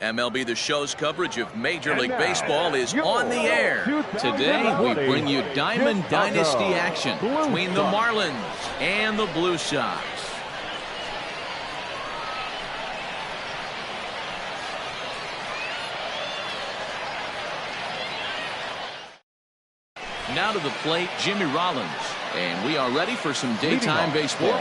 MLB The Show's coverage of Major League Baseball is on the air. Today, we bring you Diamond Dynasty action between the Marlins and the Blue Sox. Now to the plate, Jimmy Rollins. And we are ready for some daytime baseball.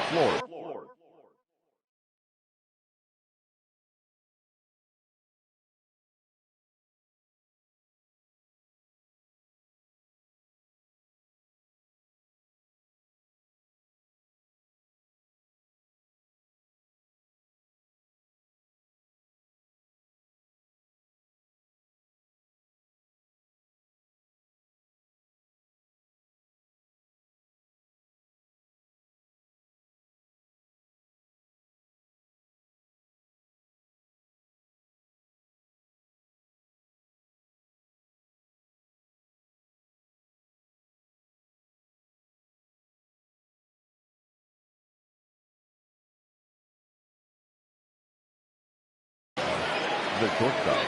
The shortstop,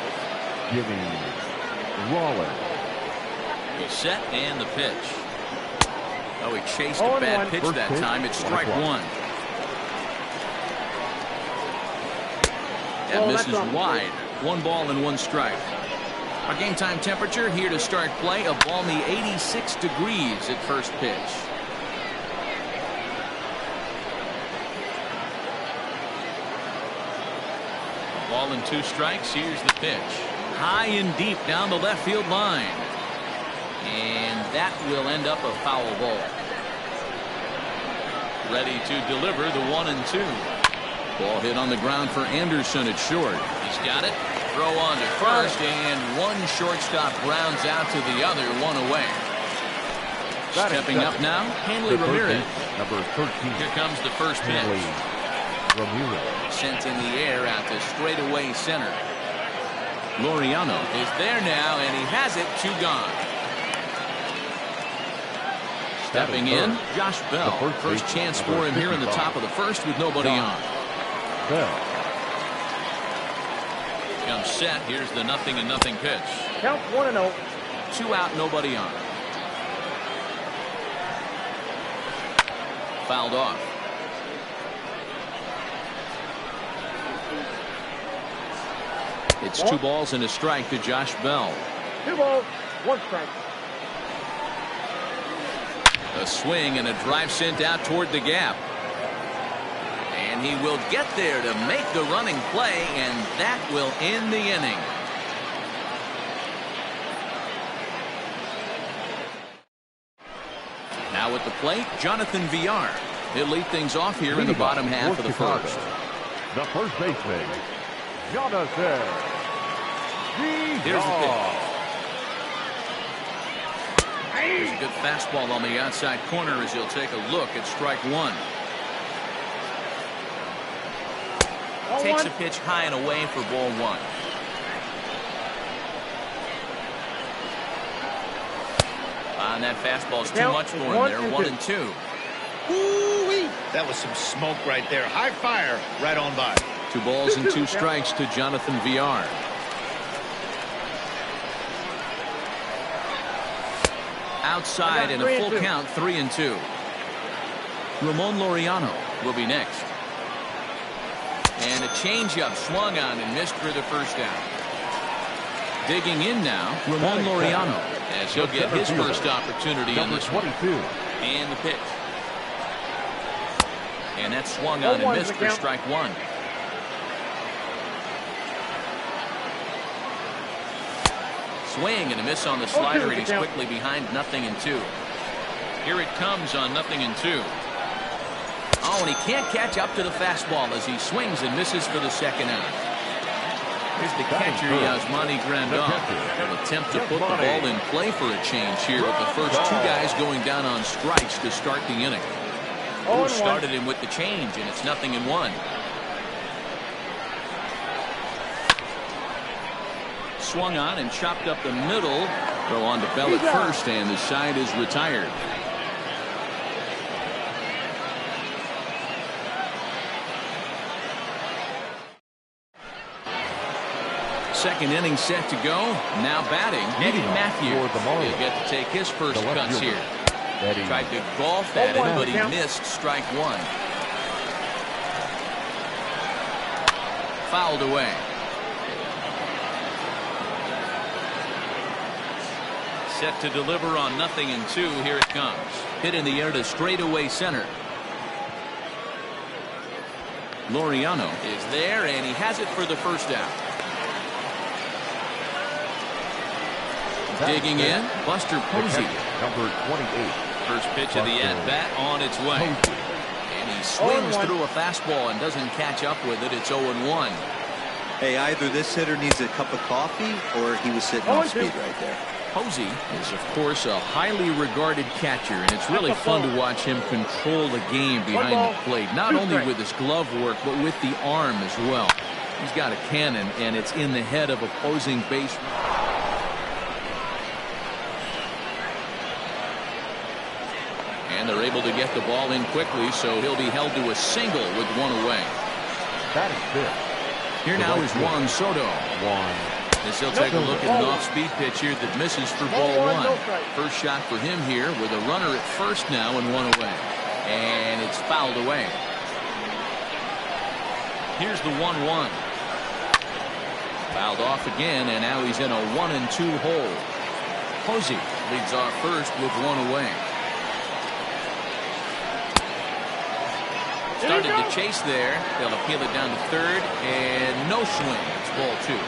Jimmy Rollins. He's set and the pitch. Oh, he chased a bad pitch that time. It's strike one. That misses wide. 1 ball and 1 strike. Our game time temperature here to start play, a balmy 86 degrees at first pitch. Ball and 2 strikes. Here's the pitch. High and deep down the left field line. And that will end up a foul ball. Ready to deliver the 1-2. Ball hit on the ground for Anderson at short. He's got it. Throw on to first, and one shortstop grounds out to the other, 1 away. Stepping up now, Hanley Ramirez. Number 13. Here comes the first pitch. Ramirez. Sent in the air out to straightaway center. Laureano is there now, and he has it. 2 gone. Stepping in, Josh Bell. First chance for him here in the top of the first with nobody on. Bell. Comes set. Here's the 0-0 pitch. Count 1-0. 2 out, nobody on. Fouled off. It's 2 balls and a strike to Josh Bell. 2 balls, 1 strike. A swing and a drive sent out toward the gap. And he will get there to make the running play, and that will end the inning. Now at the plate, Jonathan Villar. He'll lead things off here in the bottom half of the first. The first baseman, Jonathan Villar. Here's the pitch. There's a good fastball on the outside corner as he'll take a look at strike 1. Takes a pitch high and away for ball 1. And that fastball's too much for him there. 1-2. Ooh-wee. That was some smoke right there. High fire right on by. 2 balls and 2 strikes to Jonathan Villar. Outside and a full count, 3-2. Ramon Laureano will be next. And a changeup swung on and missed for the first out. Digging in now, Ramon Laureano, as he'll get his first opportunity in this one. And the pitch. And that swung on and missed for strike 1. Swing and a miss on the slider, and he's quickly behind 0-2. Here it comes on 0-2. Oh, and he can't catch up to the fastball as he swings and misses for the second out. Here's the catcher, Yasmani Grandal. Will attempt to put the ball in play for a change here with the first 2 guys going down on strikes to start the inning. Who started him with the change, and it's 0-1. Swung on and chopped up the middle. Throw on to Bell at first, and the side is retired. second inning set to go. Now batting, Eddie Matthews. He'll get to take his first cuts here. Tried to golf at it, but he missed strike one. Fouled away. Set to deliver on 0-2. Here it comes. Hit in the air to straightaway center. Laureano is there, and he has it for the first out. Digging in, Buster Posey. Number 28. First pitch of the at-bat on its way. And he swings through a fastball and doesn't catch up with it. It's 0-1. Hey, either this hitter needs a cup of coffee or he was sitting off speed right there. Posey is, of course, a highly regarded catcher, and it's really fun to watch him control the game behind the plate, not only with his glove work, but with the arm as well. He's got a cannon, and it's in the head of opposing basemen. And they're able to get the ball in quickly, so he'll be held to a single with one away. That is fifth. Here now is Juan Soto. As he'll take a look at an off-speed pitch here that misses for ball one. First shot for him here with a runner at first now and one away. And it's fouled away. Here's the 1-1. Fouled off again, and now he's in a 1-2 hole. Posey leads off first with one away. Started to chase there. They'll appeal it down to third, and no swing. It's ball two.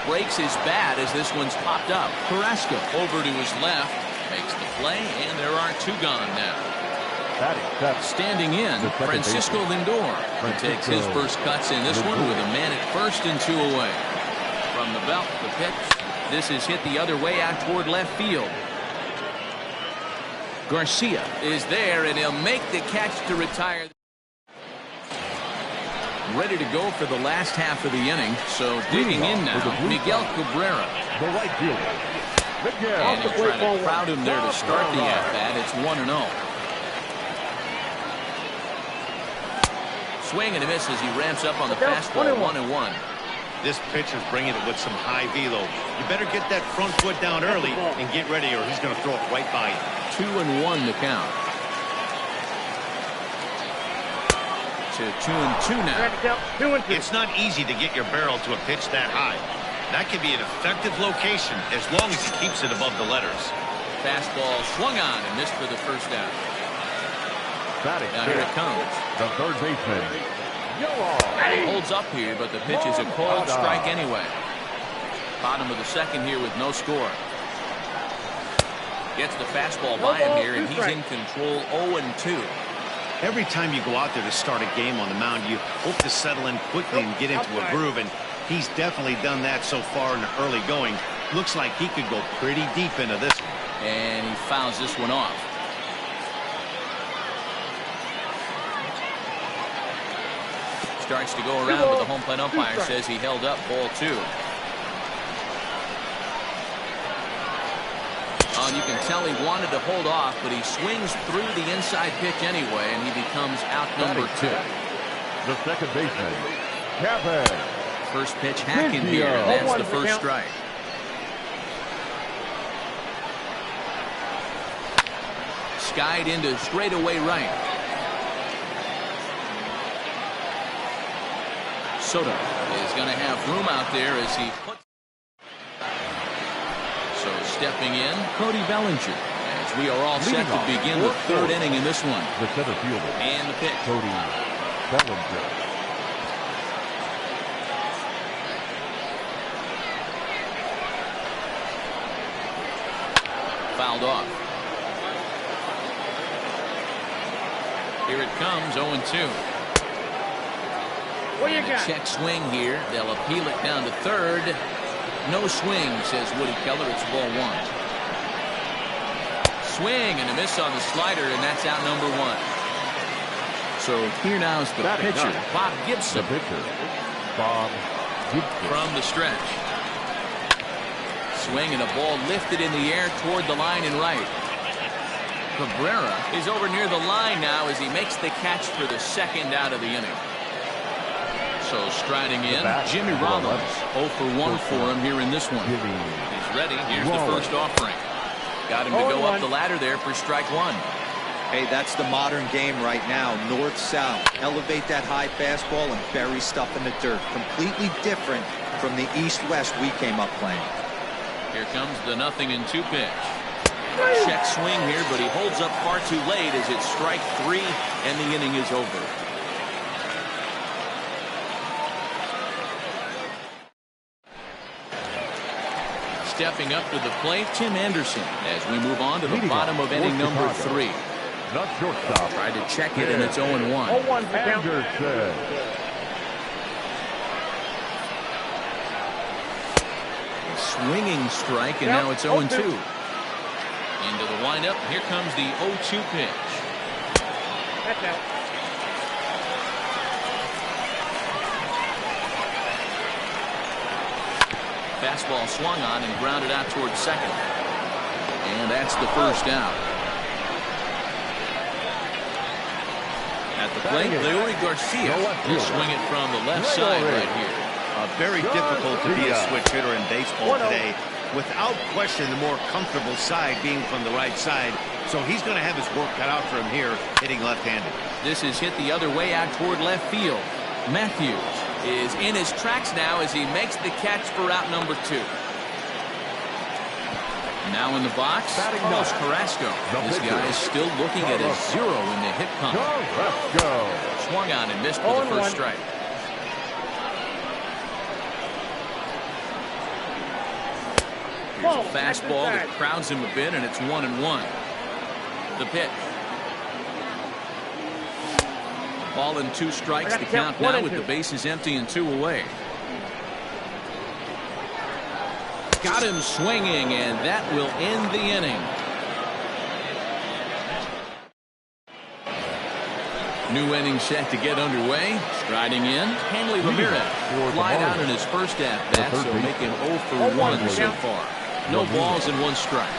Breaks his bat as this one's popped up. Carrasco over to his left, makes the play, and there are two gone now. Standing in, Francisco Lindor. He takes his first cuts in this one with a man at first and two away. From the belt, the pitch. This is hit the other way out toward left field. Garcia is there, and he'll make the catch to retire. Ready to go for the last half of the inning, so digging in now, Miguel Cabrera. The right fielder. And he'll try to crowd him there to start the at-bat. It's 1-0. Swing and a miss as he ramps up on the fastball. 1-1. This pitcher's bringing it with some high velo. You better get that front foot down early and get ready, or he's going to throw it right by you. 2-1 the count. To 2-2 now. It's not easy to get your barrel to a pitch that high. That can be an effective location as long as he keeps it above the letters. Fastball swung on and missed for the first out. Now here it comes. The third baseman. Holds up here, but the pitch is a called strike anyway. Bottom of the second here with no score. Gets the fastball by him here, and he's in control. 0-2. Every time you go out there to start a game on the mound, you hope to settle in quickly and get into a groove, and he's definitely done that so far in the early going. Looks like he could go pretty deep into this one. And he fouls this one off. Starts to go around, but the home plate umpire says he held up ball two. You can tell he wanted to hold off, but he swings through the inside pitch anyway, and he becomes out number two. The second baseman, Kevin. First pitch hacking here, and that's the first strike. Skied into straightaway right. Soto is going to have room out there as he puts. So stepping in, Cody Bellinger, as we are all set to begin the third inning in this one. The center fielder. And the pitch. Cody Bellinger. Fouled off. Here it comes, 0-2. What you got? Check swing here. They'll appeal it down to third. No swing, says Woody Keller. It's ball one. Swing and a miss on the slider, and that's out number one. So here now is the pitcher, Bob Gibson. The pitcher, Bob Gibson. From the stretch. Swing and a ball lifted in the air toward the line and right. Cabrera is over near the line now as he makes the catch for the second out of the inning. So striding in, Jimmy Rollins. 0 for 1 for him here in this one. He's ready. Here's the first offering. Got him to go up the ladder there for strike one. Hey, that's the modern game right now. North-south. Elevate that high fastball and bury stuff in the dirt. Completely different from the east-west we came up playing. Here comes the 0-2 pitch. Check swing here, but he holds up far too late as it's strike 3 and the inning is over. Stepping up to the plate, Tim Anderson, as we move on to the bottom of inning number 3. Not shortstop. Tried to check it, and it's 0-1. 0-1 for count. Anderson. Swinging strike, and now it's 0-2. Into the windup. Here comes the 0-2 pitch. That's out. Fastball swung on and grounded out towards second. And that's the first out. At the plate, Leori Garcia will swing it from the left side right here. Very difficult to be a switch hitter in baseball today. Without question, the more comfortable side being from the right side. So he's going to have his work cut out for him here, hitting left-handed. This is hit the other way out toward left field. Matthews is in his tracks now as he makes the catch for out number 2. Now in the box, Carlos Carrasco. This guy is still looking at a 0 in the hit column. Swung on and missed for the first strike. Here's a fastball that crowds him a bit, and it's 1-1. The pitch. Ball and 2 strikes to count now with the bases empty and 2 away. Got him swinging, and that will end the inning. New inning set to get underway. Striding in, Hanley Ramirez. Flied out in his first at-bat, so making 0 for 1 so far. No balls and 1 strike.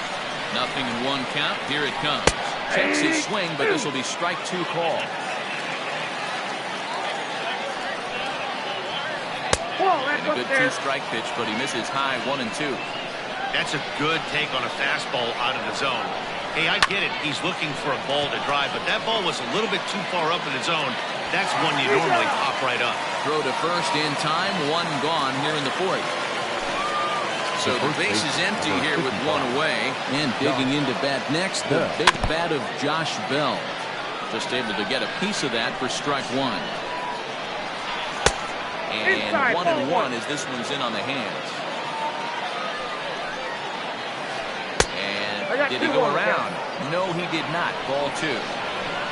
0-1 count. Here it comes. Checks his swing, but this will be strike 2 call. And a good 2-strike pitch, but he misses high 1-2. That's a good take on a fastball out of the zone. Hey, I get it. He's looking for a ball to drive, but that ball was a little bit too far up in the zone. That's one you normally pop right up. Throw to first in time. 1 gone here in the 4th. So the base is empty here with 1 away. And digging into bat next, the big bat of Josh Bell. Just able to get a piece of that for strike 1. And 1-1 as this one's in on the hands. And did he go around? No, he did not. Ball 2.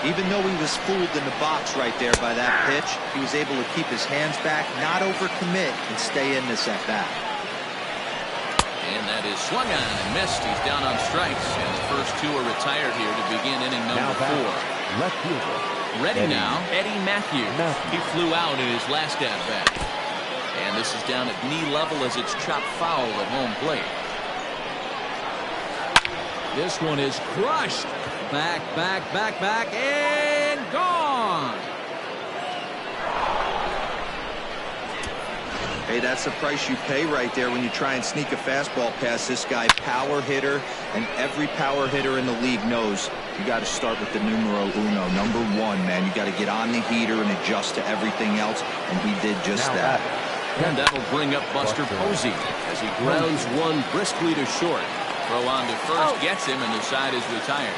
Even though he was fooled in the box right there by that pitch, he was able to keep his hands back, not overcommit, and stay in this at-bat. And that is swung on and missed. He's down on strikes, and the first 2 are retired here to begin inning number 4. Left fielder. Ready now, Eddie Matthews. He flew out in his last at-bat. And this is down at knee level as it's chopped foul at home plate. This one is crushed. Back, and gone. Hey, that's the price you pay right there when you try and sneak a fastball past this guy. Power hitter, and every power hitter in the league knows you got to start with the numero uno, number 1, man. You got to get on the heater and adjust to everything else, and he did just that. And that'll bring up Buster Posey as he grounds one briskly to short. Throw on to first, gets him, and the side is retired.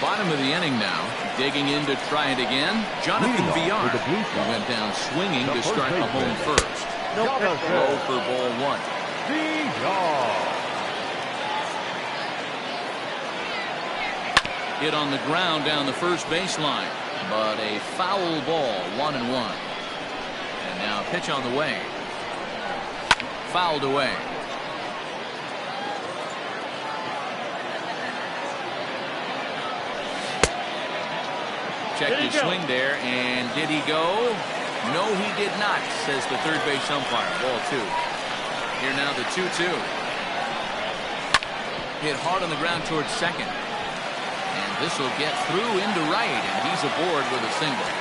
Bottom of the inning now. Digging in to try it again. Jonathan Villar. He went down swinging to start the home first. Low for ball 1. Hit on the ground down the first baseline, but a foul ball, 1-1. And now pitch on the way. Fouled away. Checked his swing there, and did he go? No, he did not, says the third base umpire. Ball 2. Here now the 2-2. Hit hard on the ground towards second. And this will get through into right, and he's aboard with a single.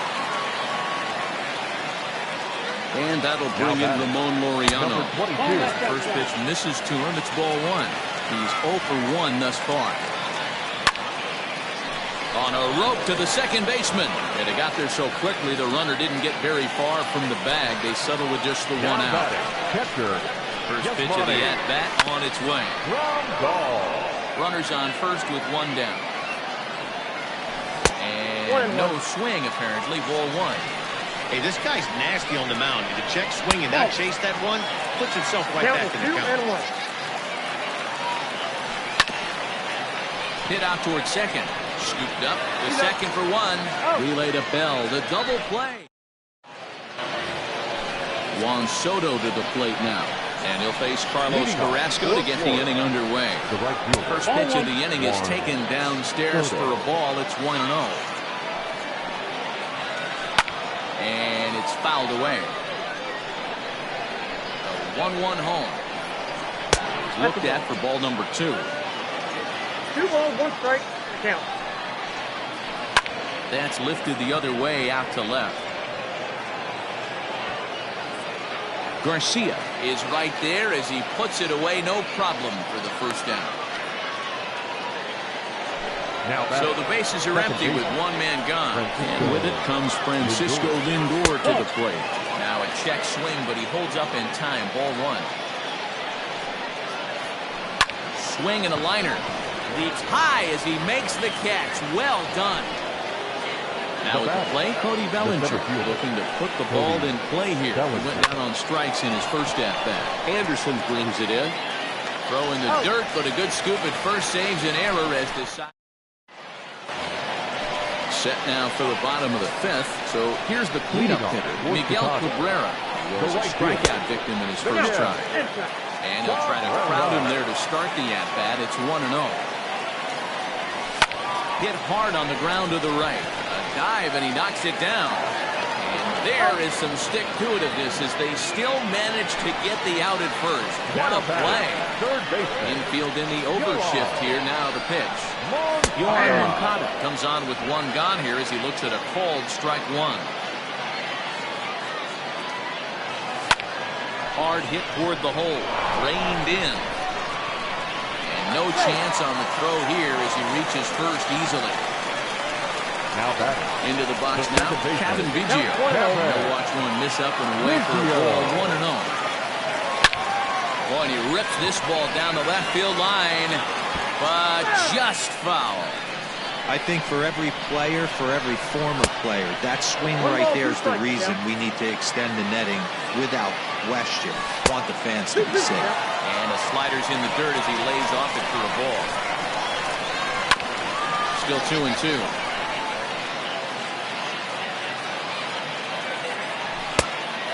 And that'll bring in Ramon Laureano. Number 22. First pitch misses to him. It's ball one. He's 0 for 1 thus far. On a rope to the second baseman. And they got there so quickly the runner didn't get very far from the bag. They settled with just the one out. Catcher. First pitch of the at-bat on its way. Runners on first with one down. And no swing apparently. Ball one. Hey, this guy's nasty on the mound. Did he check swing and not chase that one? Puts himself right back in the count. Hit out towards second. Scooped up the second for one. Relay to Bell. The double play. Juan Soto to the plate now. And he'll face Carlos Carrasco to get the inning underway. First pitch of the inning is taken downstairs for a ball. It's 1-0. And it's fouled away. A 1-1 home. He's looked at for ball number 2. 2 balls, 1 strike, count. That's lifted the other way out to left. Garcia is right there as he puts it away. No problem for the first down. So the bases are empty with one man gone. And with it comes Francisco Lindor to the plate. Now a check swing, but he holds up in time. Ball one. Swing and a liner. Leaps high as he makes the catch. Well done. Now at the plate, Cody Bellinger looking to put the ball in play here. He went down on strikes in his first at-bat. Anderson brings it in. Throw in the dirt, but a good scoop at first saves an error as decided. Set now for the bottom of the 5th. So here's the cleanup hitter, Miguel Cabrera. He was a strikeout victim in his first try. And he'll try to crowd him there to start the at-bat. It's 1-0. Hit hard on the ground to the right. A dive, and he knocks it down. And there is some stick-to-itiveness as they still manage to get the out at first. What a play. Infield in the overshift here. Now the pitch. Yohan Moncada comes on with one gone here as he looks at a called strike one. Hard hit toward the hole. Reined in. And no chance on the throw here as he reaches first easily. Now batting. Into the box now, Kevin Biggio. He'll watch one miss up and away for a ball. 1-0. Boy, and he rips this ball down the left field line, but just foul. I think for every player, for every former player, that swing right there is the reason we need to extend the netting without question. Want the fans to be safe. And a slider's in the dirt as he lays off it for a ball. Still 2-2.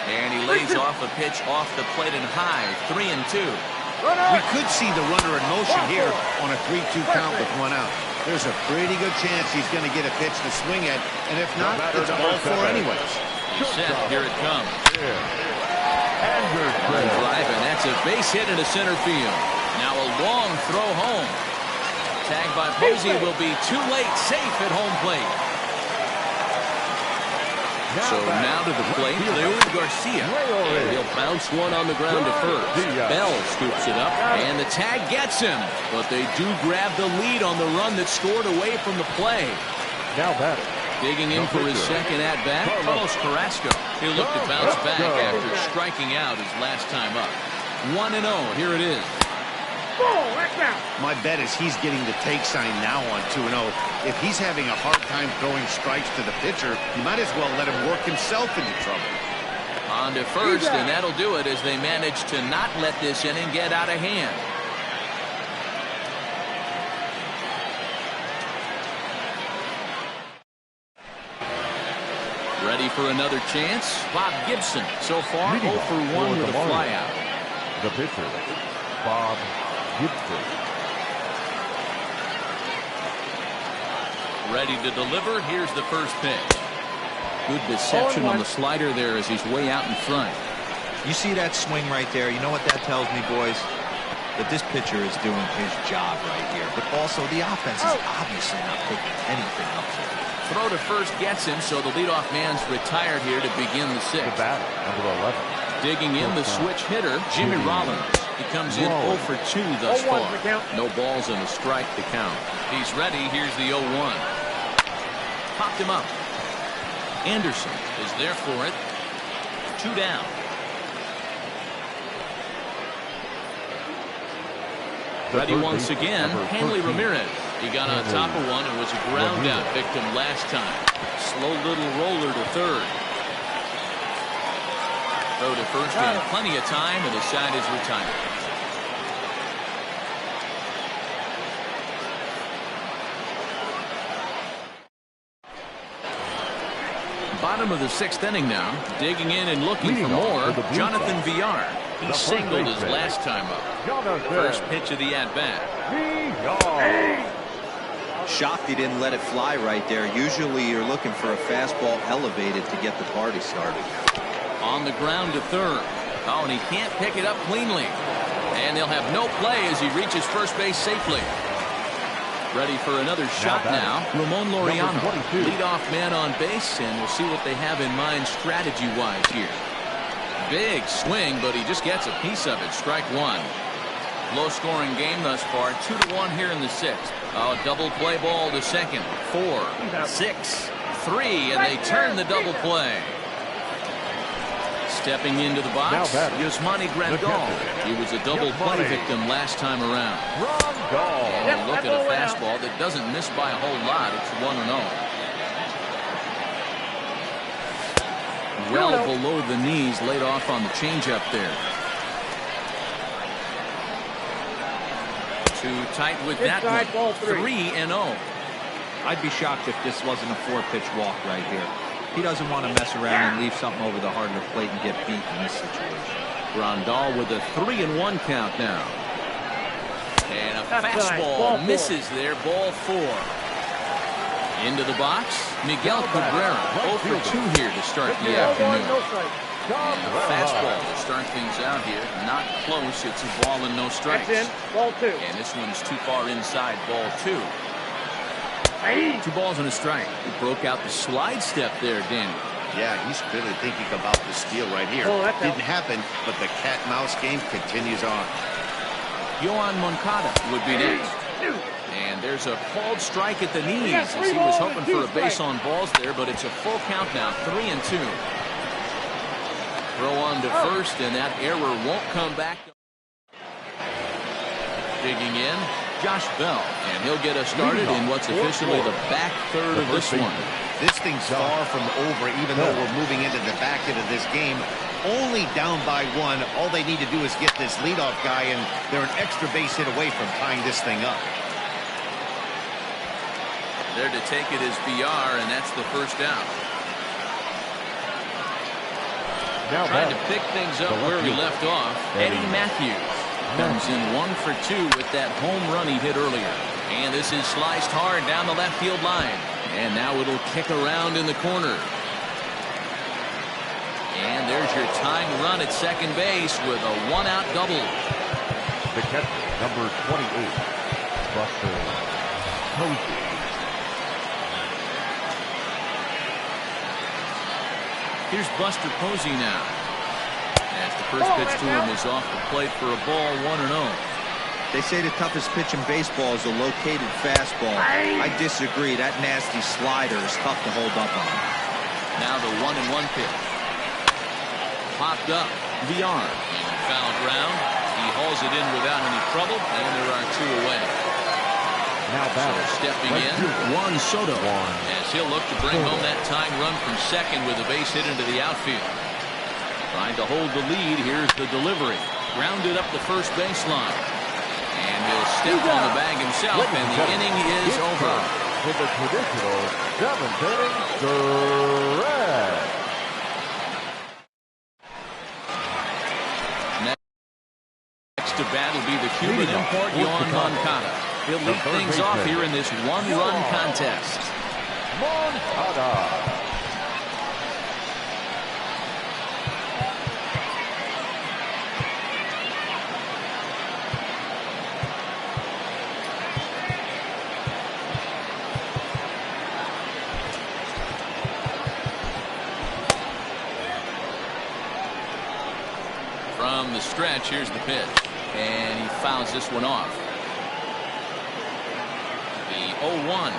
And he lays off a pitch off the plate and high. 3-2. We could see the runner in motion here on a 3-2 count with one out. There's a pretty good chance he's going to get a pitch to swing at, and if not, it's ball 4 anyways. He's set. Here it comes. Line drive, and that's a base hit into center field. Now a long throw home. Tagged by Posey will be too late. Safe at home plate. So now to the plate, Leo Garcia. And he'll bounce one on the ground to first. Bell scoops it up, and the tag gets him. But they do grab the lead on the run that scored away from the play. Now batting. Digging in for his second at-bat, Carlos Carrasco. He'll look to bounce back after striking out his last time up. 1-0, here it is. My bet is he's getting the take sign now on 2-0. If he's having a hard time throwing strikes to the pitcher, you might as well let him work himself into trouble. On to first, and that'll do it as they manage to not let this inning get out of hand. Ready for another chance? Bob Gibson, so far 0 for 1 with a flyout. The pitcher, Bob Gibson. Ready to deliver. Here's the first pitch. Good deception on the slider there as he's way out in front. You see that swing right there? You know what that tells me, boys? That this pitcher is doing his job right here. But also the offense is obviously not picking anything up here. Throw to first gets him, so the leadoff man's retired here to begin the The sixth. batter, number 11. Digging in, the switch hitter, Jimmy Rollins. He comes in 0 for 2 thus 0-1 far. the count. No balls and a strike to count. He's ready. Here's the 0-1. Popped him up. Anderson is there for it. 2 down. Ready once again, Hanley Ramirez. He got on top of one and was a ground out victim last time. Slow little roller to third. Throw to first in plenty of time, and the side is retired. Bottom of the 6th inning now. Digging in and looking for more. Jonathan Villar. He singled his last time up. First pitch of the at-bat. Shocked he didn't let it fly right there. Usually you're looking for a fastball elevated to get the party started. On the ground to third. Oh, and he can't pick it up cleanly. And they'll have no play as he reaches first base safely. Ready for another shot now. Ramon Laureano, leadoff man on base, and we'll see what they have in mind strategy-wise here. Big swing, but he just gets a piece of it. Strike one. Low-scoring game thus far. 2-1 here in the 6th. Oh, double play ball to second. 4, 6, 3, and they turn the double play. Stepping into the box, Yasmani Grandal. He was a double play victim last time around. And look at a fastball that doesn't miss by a whole lot. It's 1-0. Well below the knees, laid off on the changeup there. Too tight with that one. 3-0. I'd be shocked if this wasn't a 4-pitch walk right here. He doesn't want to mess around and leave something over the heart of the plate and get beat in this situation. Grandal with a 3-1 count now. And a fastball misses there. Ball 4. Into the box, Miguel Cabrera. 0 for 2 here to start the afternoon. And a fastball to start things out here. Not close. It's a ball and no strikes. Ball 2. And this one's too far inside. Ball 2. 2 balls and a strike. He broke out the slide step there, Danny. Yeah, he's really thinking about the steal right here. Didn't happen, but the cat-mouse game continues on. Yohan Moncada would be next. And there's a called strike at the knees as he was hoping for a base on balls there, but it's a full count now. 3-2. Throw on to first, and that error won't come back. Digging in, Josh Bell, and he'll get us started in what's officially the back third of this one. This thing's far from over, even though we're moving into the back end of this game. Only down by 1. All they need to do is get this leadoff guy, and they're an extra base hit away from tying this thing up. There to take it is Villar, and that's the first out. Trying to pick things up where we left off. Eddie Matthews comes in 1 for 2 with that home run he hit earlier. And this is sliced hard down the left field line. And now it'll kick around in the corner. And there's your tying run at second base with a 1-out double. The catcher, number 28, Buster Posey. Here's Buster Posey now. As the first pitch to him is off the plate for a ball. 1-0. They say the toughest pitch in baseball is a located fastball. I disagree. That nasty slider is tough to hold up on. Now the 1-1 pitch. Popped up. Villar. Foul ground. He hauls it in without any trouble, and there are 2 away. Now So stepping in, Juan Soto. As he'll look to bring home that tying run from second with a base hit into the outfield. Trying to hold the lead. Here's the delivery. Grounded up the first baseline. And he'll step on the bag himself, and the inning is over. With the traditional 7th inning stretch. Next to bat will be the Cuban import, Yohan Moncada. He'll lead things off here in this 1-run contest. Moncada. From the stretch, here's the pitch. And he fouls this one off. The 0-1.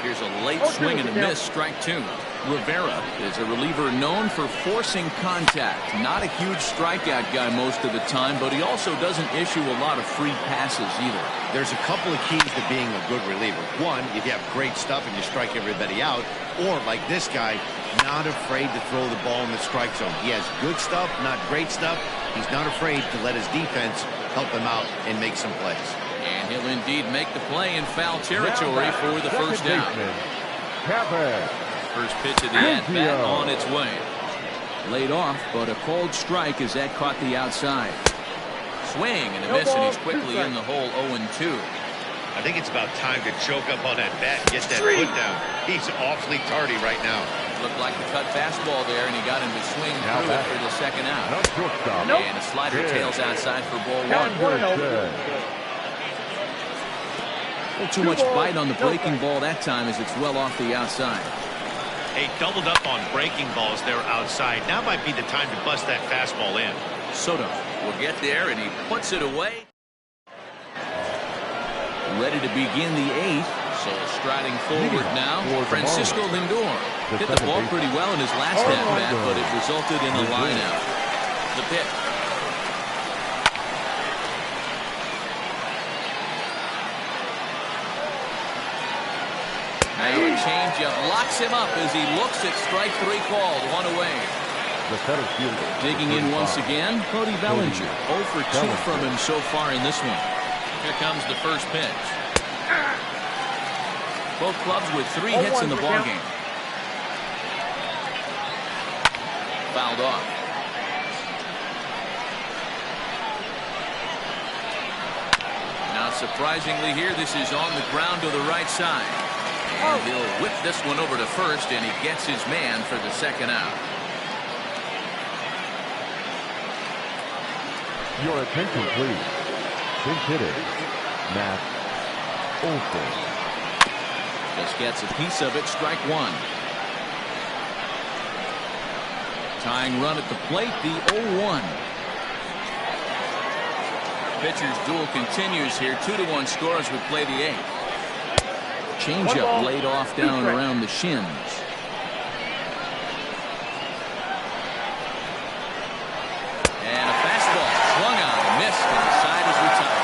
Here's a late swing and a miss, strike 2. Rivera is a reliever known for forcing contact. Not a huge strikeout guy most of the time, but he also doesn't issue a lot of free passes either. There's a couple of keys to being a good reliever. One, if you have great stuff and you strike everybody out, or like this guy, not afraid to throw the ball in the strike zone. He has good stuff, not great stuff. He's not afraid to let his defense help him out and make some plays. And he'll indeed make the play in foul territory for the first down. First pitch of the at-bat on its way. Laid off, but a cold strike as that caught the outside. Swing and a miss, and he's quickly in the hole 0-2. I think it's about time to choke up on that bat and get that foot down. He's awfully tardy right now. Looked like the cut fastball there, and he got him to swing through it for the second out. And a slider tails outside for ball 1. A little too much bite on the breaking ball that time as it's well off the outside. Hey, doubled up on breaking balls there outside. Now might be the time to bust that fastball in. Soto will get there, and he puts it away. Ready to begin the 8th. So striding forward now, Francisco Lindor. Hit the ball pretty well in his last at-bat, but it resulted in a line-out. The pitch. Now a changeup locks him up as he looks at strike 3 called. 1 away. Digging in once again, Cody Bellinger. 0 for 2 from him so far in this one. Here comes the first pitch. Both clubs with 3 hits in the ballgame. Fouled off. Now surprisingly here, this is on the ground to the right side. And he'll whip this one over to first, and he gets his man for the second out. Your attention, please. Pinch hitter, Matt Olson. Just gets a piece of it, strike 1. Tying run at the plate, the 0-1. Pitcher's duel continues here. 2-1 score as we play the 8th. Changeup laid off down around the shins. And a fastball swung on, missed, and the side is retired.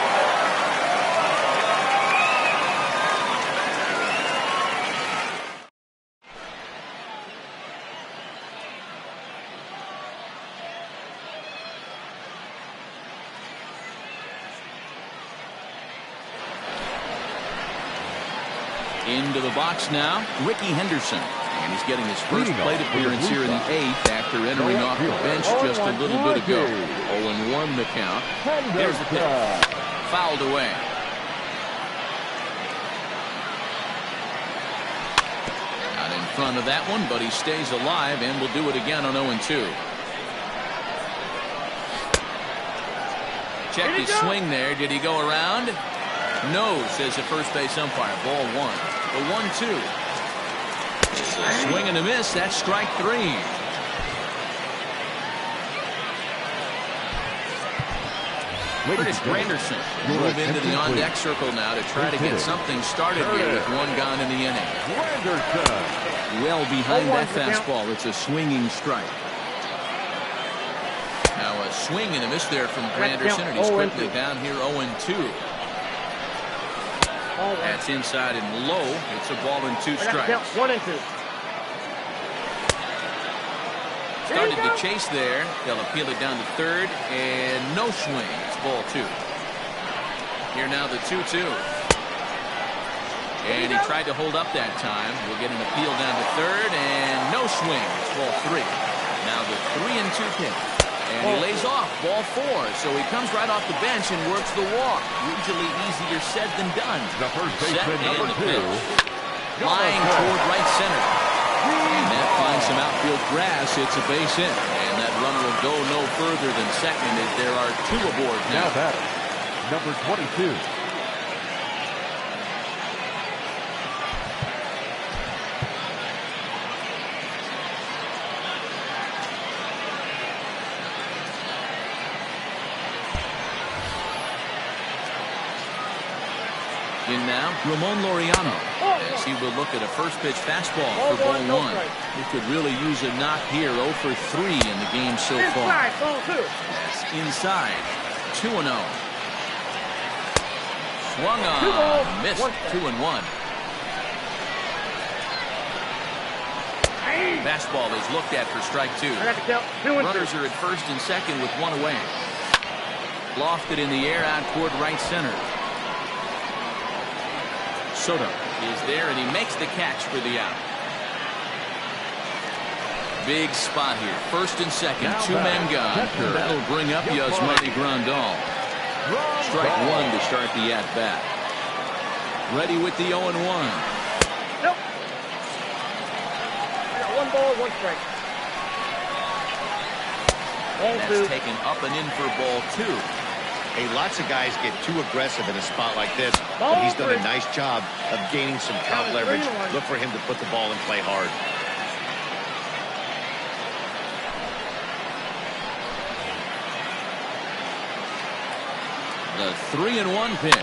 Into the box now, Ricky Henderson. And he's getting his first plate appearance here in the 8th after entering off the bench just a little bit ago. 0-1 the count. Here's the pitch. Fouled away. Not in front of that one, but he stays alive and will do it again on 0-2. Check his swing there. Did he go around? No, says the first base umpire. Ball 1. The 1-2. Swing and a miss. That's strike 3. Curtis Granderson move into the on-deck circle now to try to get something started here with 1 gone in the inning. Well behind that fastball. It's a swinging strike. Now a swing and a miss there from Granderson, and he's quickly down here 0-2. That's inside and low. It's a ball and 2 strikes. 1 and 2. Started to chase there. They'll appeal it down to third, and no swing. It's ball 2. Here now the 2-2. And he tried to hold up that time. We'll get an appeal down to third, and no swing. It's ball 3. Now the 3-2 pitch. And he lays off, ball 4. So he comes right off the bench and works the walk. Usually easier said than done. The first baseman, number 2. Flying toward right center. And that finds some outfield grass. It's a base hit. And that runner will go no further than second as there are 2 aboard now. Now batter, number 22. In now, Ramon Laureano, as he will look at a first pitch fastball for ball one. He could really use a knock here. 0 for 3 in the game so far. Inside, ball two. That's inside. 2-0. Swung Two balls, on, missed. one strike. 2-1. Fastball is looked at for strike 2. I got to count 2 and 2. Runners are at first and second with 1 away. Lofted in the air out toward right center. Soto is there, and he makes the catch for the out. Big spot here. First and second, Now 2 men gone. catcher. That'll bring up Yasmani Grandal. Strike 1 to start the at-bat. Ready with the 0-1. Nope. I got 1 ball, 1 strike. Ball That's two. taken up and in for ball 2. Hey, lots of guys get too aggressive in a spot like this, but he's done a nice job of gaining some count leverage. Look for him to put the ball in play hard. The 3-1 pitch.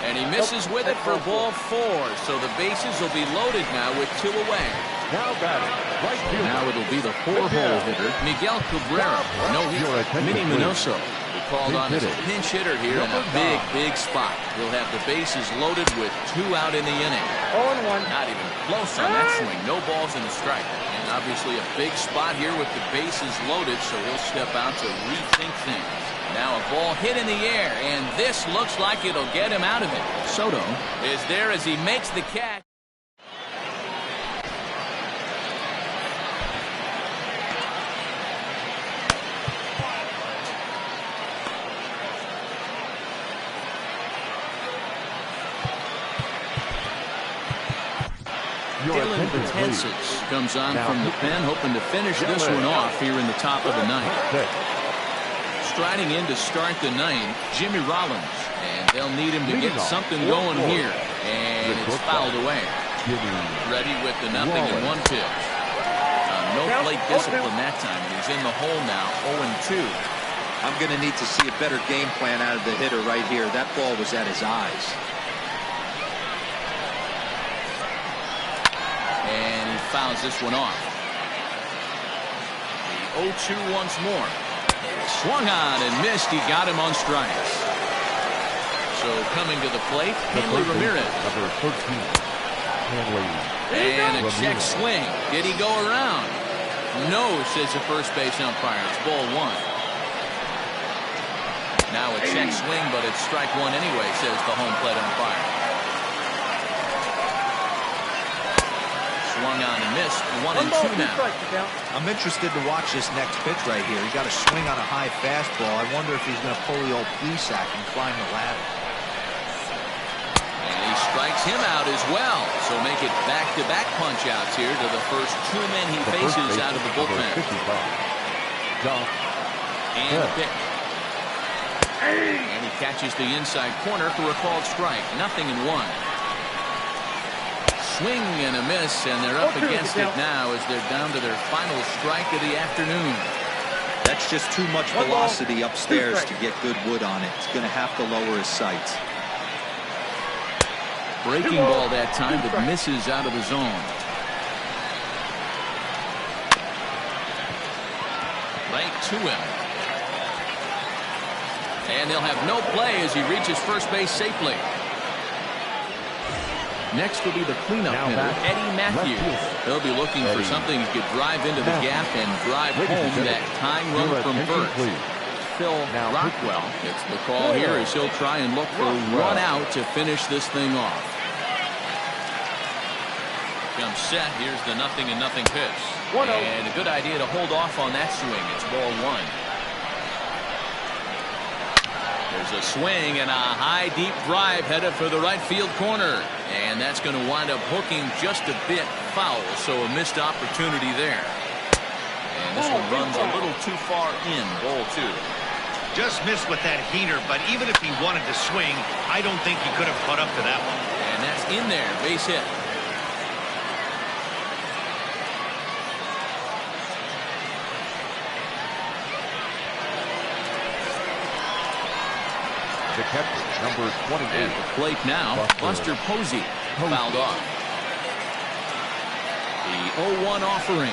And he misses with it for ball 4. So the bases will be loaded now with 2 away. Now batting, right fielder. Now it'll be the 4-hole hitter, Miguel Cabrera. No hit. Your attention, Minnie please. Minoso. He called on as a pinch hitter here in a big spot. He'll have the bases loaded with 2 out in the inning. 0 and 1. Not even close on that swing. No balls in the strike. And obviously a big spot here with the bases loaded, so he'll step out to rethink things. Now a ball hit in the air, and this looks like it'll get him out of it. Soto is there as he makes the catch. Dylan Betances comes on from the pen, hoping to finish this one off here in the top of the ninth. Striding in to start the ninth, Jimmy Rollins, and they'll need him to get something going here, and it's fouled away. Ready with the 0-1 pitch. No plate discipline that time, and he's in the hole now, 0-2. I'm going to need to see a better game plan out of the hitter right here. That ball was at his eyes. And he fouls this one off. The 0-2 once more. Swung on and missed. He got him on strikes. So coming to the plate, Hanley Ramirez. Number 13, Hanley. And a check swing. Did he go around? No, says the first base umpire. It's ball 1. Now a check swing, but it's strike 1 anyway, says the home plate umpire. Swung on and missed. 1 and 2 now. I'm interested to watch this next pitch right here. He got a swing on a high fastball. I wonder if he's going to pull the old Plesac and climb the ladder. And he strikes him out as well. So make it back-to-back punch-outs here to the first 2 men he faces out of the bullpen. And a pick. And he catches the inside corner for a called strike. 0-1. Swing and a miss, and they're up against it now as they're down to their final strike of the afternoon. That's just too much velocity upstairs to get good wood on it. It's going to have to lower his sights. Breaking ball that time, but misses out of the zone. Right to him. And they'll have no play as he reaches first base safely. Next will be the cleanup hitter, Eddie Matthews. He'll be looking for something he could drive into the gap and drive home that tying run from first. Phil Rockwell gets the call here as he'll try and look for one out to finish this thing off. Comes set. Here's the 0-0 pitch. And a good idea to hold off on that swing. It's ball 1. There's a swing and a high deep drive headed for the right field corner, and that's going to wind up hooking just a bit foul, so a missed opportunity there. And this one runs a little too far in. Ball 2. Just missed with that heater, but even if he wanted to swing, I don't think he could have caught up to that one. And that's in there. Base hit. the catcher, number 28. At the plate now, Buster Posey fouled off. The 0-1 offering.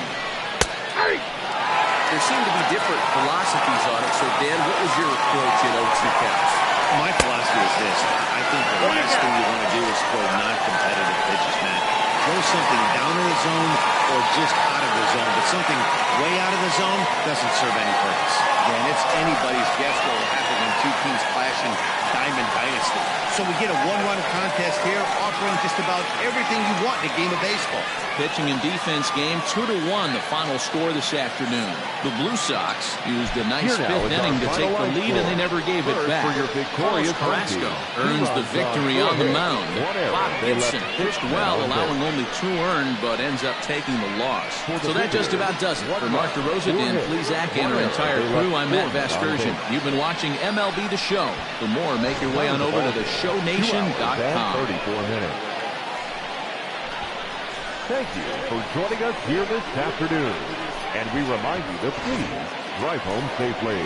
There seem to be different philosophies on it. So, Dan, what was your approach at 0-2 counts? My philosophy is this. I think the last thing you want to do is throw non-competitive pitches, man. Throw something down in the zone or just out of the zone. But something way out of the zone doesn't serve any purpose. Man, it's anybody's guess what will happen when two teams clash in Diamond Dynasty. So we get a one-run contest here, offering just about everything you want in a game of baseball. Pitching and defense game, 2-1 the final score this afternoon. The Blue Sox used a nice fifth inning to take the lead, and they never gave it back. Carlos Carrasco earns the victory on the mound. Bob Gibson pitched well, allowing only 2 earned, but ends up taking the loss. So that just about does it. For Mark DeRosa, Dan Plesac, and our entire crew, I'm Matt Vasgersian. You've been watching MLB The Show. For more, make your way on over to theshownation.com. 34 minutes. Thank you for joining us here this afternoon. And we remind you to please drive home safely.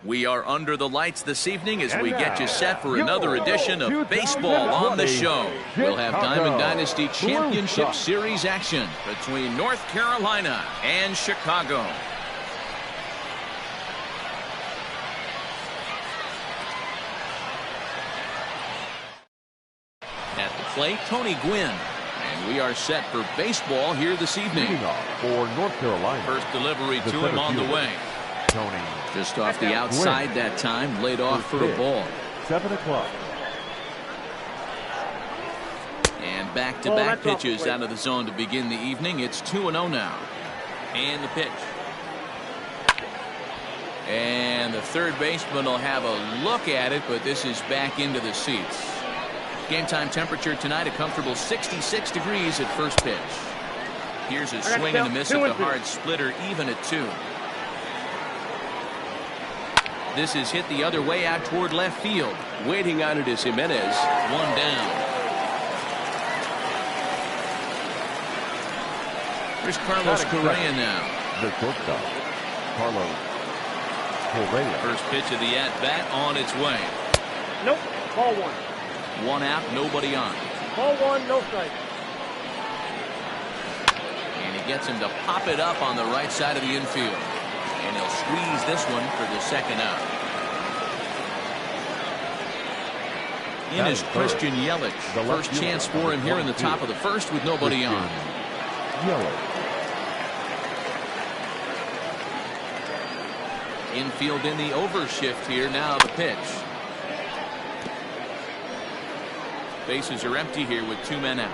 We are under the lights this evening as we get you set for another edition of baseball on the show. We'll have Diamond Dynasty Championship Series action between North Carolina and Chicago. At the plate, Tony Gwynn. And we are set for baseball here this evening. For North Carolina. First delivery to him on the way. Tony. Just off the outside that time, laid off for a ball. 7 o'clock. And back-to-back pitches out of the zone to begin the evening. It's 2-0 now. And the pitch. And the third baseman will have a look at it, but this is back into the seats. Game time temperature tonight, a comfortable 66 degrees at first pitch. Here's a swing and a miss at the hard splitter, even at 2. This is hit the other way out toward left field. Waiting on it is Jimenez. 1 down. Here's Carlos Correa now. The shortstop, Carlos Correa. First pitch of the at-bat on its way. Nope. Ball 1. 1 out, nobody on. Ball 1, no strike. And he gets him to pop it up on the right side of the infield. And he'll squeeze this one for the second out. In is Christian Yelich. First chance for him here in the top of the first with nobody on. Infield in the overshift here. Now the pitch. Bases are empty here with 2 men out.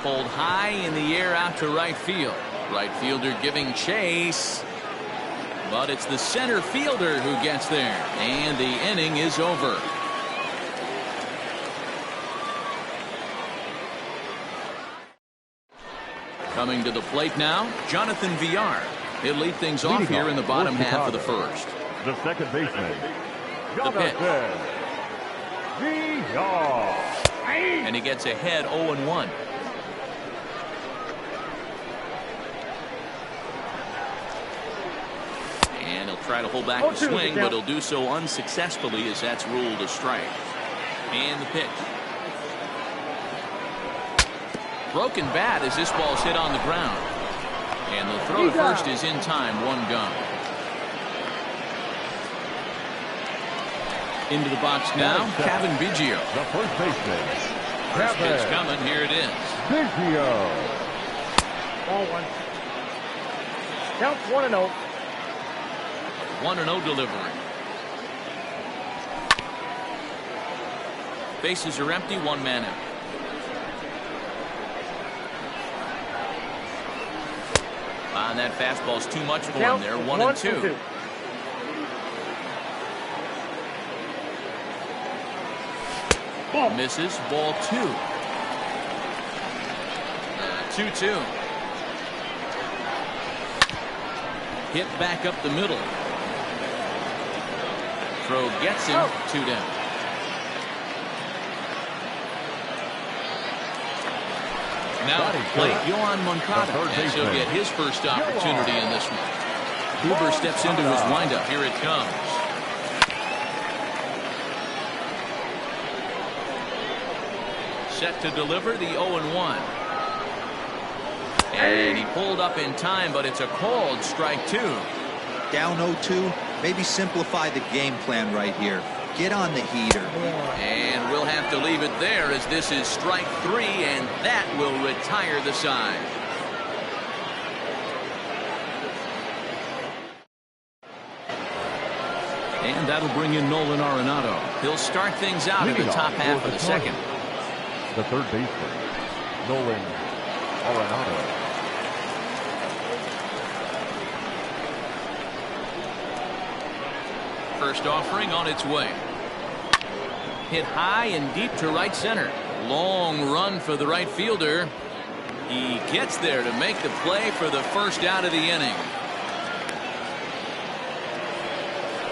Pulled high in the air out to right field. Right fielder giving chase. But it's the center fielder who gets there. And the inning is over. Coming to the plate now, Jonathan Villar. He'll lead things off here in the bottom half of the first. The second baseman, The pitch. Villar. And he gets ahead 0-1. And he'll try to hold back the swing, but he'll do so unsuccessfully as that's ruled a strike. And the pitch. Broken bat as this ball's hit on the ground. And the throw to first is in time, 1 gone. Into the box now, Kevin Biggio. The first baseman, First pitch coming, here it is. Biggio. Ball 1. Counts 1-0. 1-0 delivery. Bases are empty, 1 man out. And that fastball's too much for him there. 1-2. Misses. Ball 2. 2-2. Hit back up the middle. Throw gets him. 2 down. Now at the plate, Yohan Moncada, as he'll get his first opportunity in this one. Huber steps into his windup. Here it comes. Set to deliver the 0-1. And he pulled up in time, but it's a called strike 2. Down 0-2. Maybe simplify the game plan right here. Get on the heater. And we'll have to leave it there as this is strike 3, and that will retire the side. And that'll bring in Nolan Arenado. He'll start things out in the top half of the second. The third baseman, Nolan Arenado. First offering on its way. Hit high and deep to right center. Long run for the right fielder. He gets there to make the play for the first out of the inning.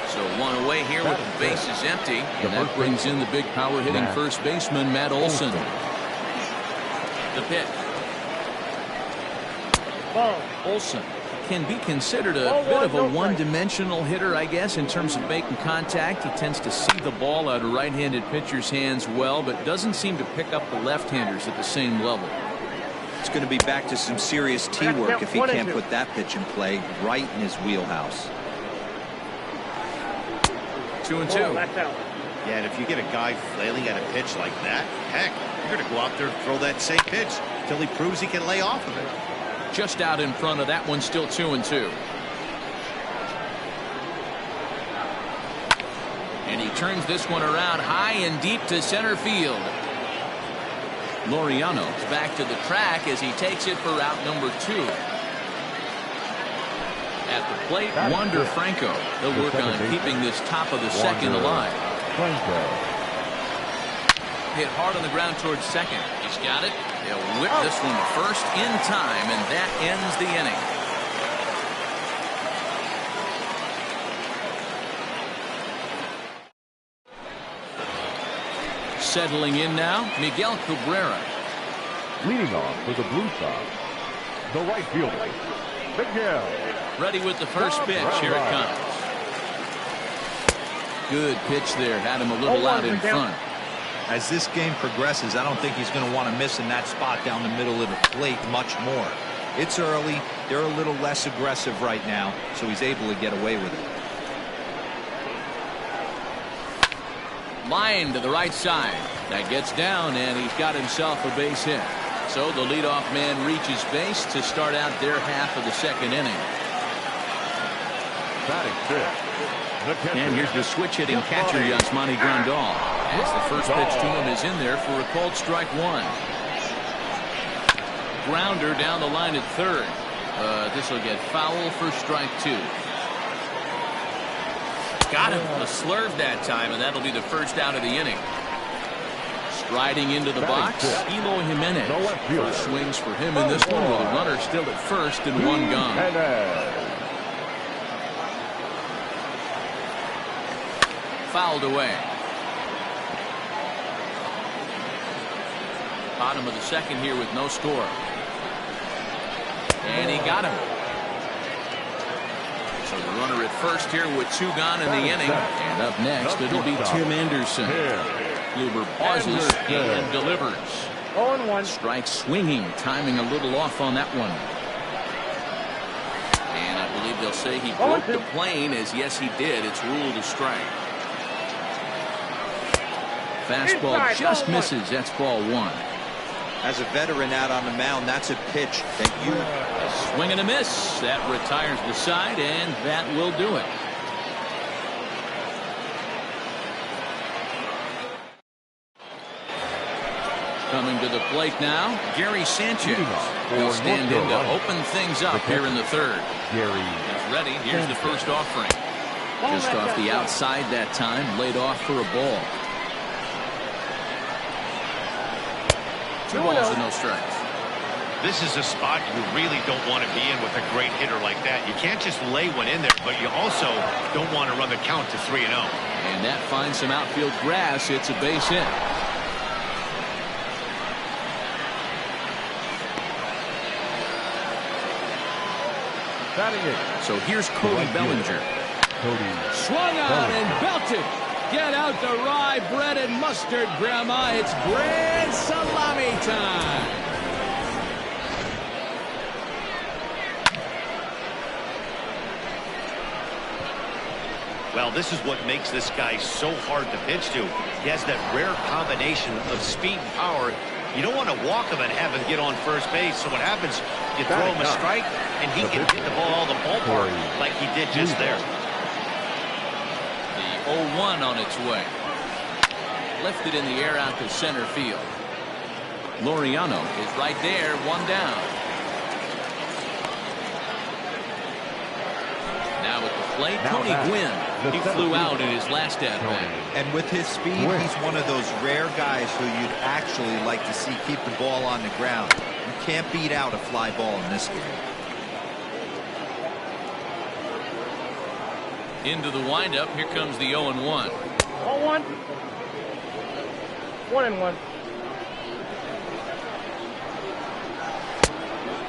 So 1 away here with the bases empty. And that brings in the big power hitting first baseman, Matt Olson. The pitch. Ball. Olson can be considered a bit of a one-dimensional hitter, I guess, in terms of making contact. He tends to see the ball out of right-handed pitchers' hands well, but doesn't seem to pick up the left-handers at the same level. It's going to be back to some serious tee work if he can't put that pitch in play right in his wheelhouse. 2-2. Yeah, and if you get a guy flailing at a pitch like that, heck, you're going to go out there and throw that same pitch until he proves he can lay off of it. Just out in front of that one, still 2-2. And he turns this one around high and deep to center field. Laureano's back to the track as he takes it for route number 2. At the plate, Wander Franco. He'll work on keeping this top of the second alive. Hit hard on the ground towards second. He's got it. He'll whip this one to first in time, and that ends the inning. Settling in now, Miguel Cabrera. Leading off for the Blue Sox, the right fielder, Miguel. Ready with the first pitch. Here it comes. Good pitch there. Had him a little out in front. As this game progresses, I don't think he's going to want to miss in that spot down the middle of the plate much more. It's early. They're a little less aggressive right now, so he's able to get away with it. Line to the right side. That gets down, and he's got himself a base hit. So the leadoff man reaches base to start out their half of the second inning. Batting fifth. And here's the switch-hitting catcher, Yasmani Grandal. As the first pitch to him is in there for a called strike 1. Grounder down the line at third. This will get foul for strike 2. Got him. A slurve that time, and that'll be the first out of the inning. Striding into the box, Eloy Jimenez. First swings for him in this one with a runner still at first and one gone. Fouled away. Bottom of the second here with no score. And he got him. So the runner at first here with 2 gone in the inning. And up next, it'll be Tim Anderson. Kluber pauses and delivers. 0-1. Strike swinging, timing a little off on that one. And I believe they'll say he broke the plane, as yes he did. It's ruled a strike. Fastball just misses. That's ball 1. As a veteran out on the mound, that's a pitch that you... A swing and a miss. That retires the side, and that will do it. Coming to the plate now, Gary Sanchez. He'll stand in to open things up here in the third. Gary is ready. Here's the first offering. Just off the outside that time, laid off for a ball. 2 balls and no strikes. This is a spot you really don't want to be in with a great hitter like that. You can't just lay one in there, but you also don't want to run the count to 3-0. And that finds some outfield grass. It's a base hit. So here's Cody Bellinger. Swung on and belted. Get out the rye bread and mustard, Grandma. It's grand salami time. Well, this is what makes this guy so hard to pitch to. He has that rare combination of speed and power. You don't want to walk him and have him get on first base. So what happens, you throw him a strike, and he can hit the ball all the ballpark like he did just there. The 0-1 on its way. Lifted in the air out to center field. Laureano is right there, 1 down. Now at the plate, Tony Gwynn. He flew out in his last at-bat. And with his speed, he's one of those rare guys who you'd actually like to see keep the ball on the ground. You can't beat out a fly ball in this game. Into the windup, here comes the 0-1. 0-1. 1-1.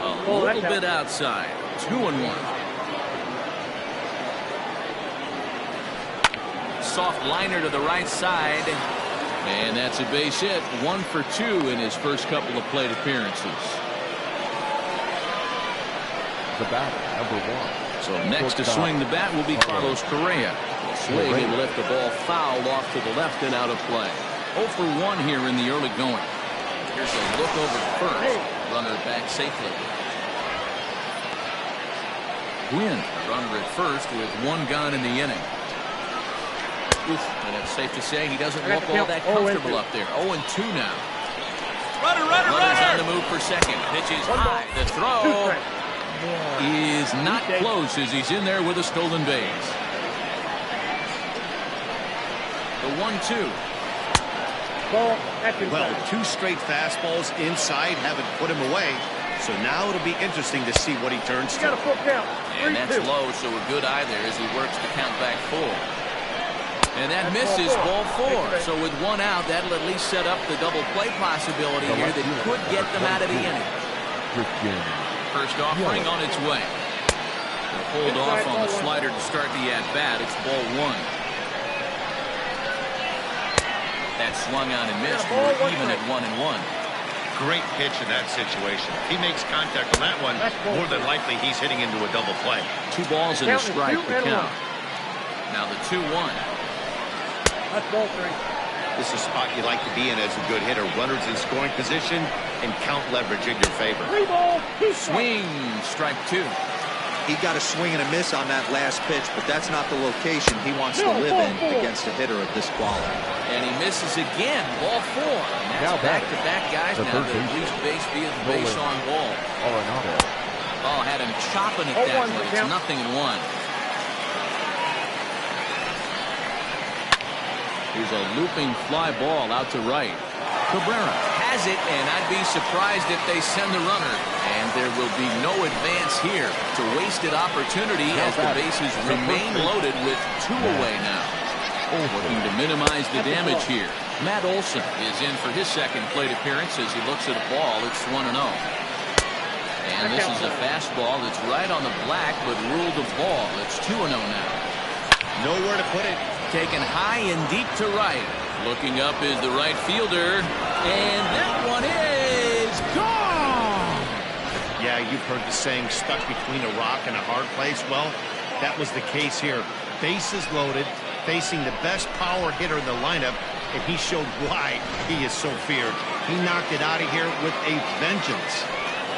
A little bit outside. 2-1. Soft liner to the right side. And that's a base hit. 1 for 2 in his first couple of plate appearances. The batter, number 1. So next to swing the bat will be Carlos Correa. Swing and lift the ball foul off to the left and out of play. 0 for 1 here in the early going. Here's a look over first. Runner back safely. Gwynn, runner at first with 1 gone in the inning. And it's safe to say he doesn't look all that comfortable up there. 0-2 now. Runner's on the move for second. Pitch is high. The throw is not close as he's in there with a stolen base. The 1-2. Well, 2 straight fastballs inside haven't put him away. So now it'll be interesting to see what he turns to. And that's low, so a good eye there as he works to count back 4. And that misses, ball 4. So with 1 out, that'll at least set up the double play possibility here that could get them out of the inning. First offering on its way. They'll hold off on the slider to start the at-bat. It's ball 1. That swung on and missed. We're even at 1-1. Great pitch in that situation. If he makes contact on that one, more than likely he's hitting into a double play. 2 balls and a strike to count. Now the 2-1. That's ball 3. This is a spot you like to be in as a good hitter. Runners in scoring position and count leverage in your favor. Swing, strike 2. He got a swing and a miss on that last pitch, but that's not the location he wants to live in against a hitter of this quality. And he misses again, ball 4. And that's back-to-back guys now that at least base via the base on ball. Oh, had him chopping at that, but it's 0-1. Here's a looping fly ball out to right. Cabrera has it, and I'd be surprised if they send the runner. And there will be no advance here. It's a wasted opportunity as the bases remain loaded with 2 away now. Looking to minimize the damage here. Matt Olson is in for his second plate appearance as he looks at a ball. It's 1-0. And this is a fastball that's right on the black, but ruled a ball. It's 2-0 now. Nowhere to put it. Taken high and deep to right. Looking up is the right fielder. And that one is gone! Yeah, you've heard the saying, stuck between a rock and a hard place. Well, that was the case here. Bases loaded, facing the best power hitter in the lineup, and he showed why he is so feared. He knocked it out of here with a vengeance.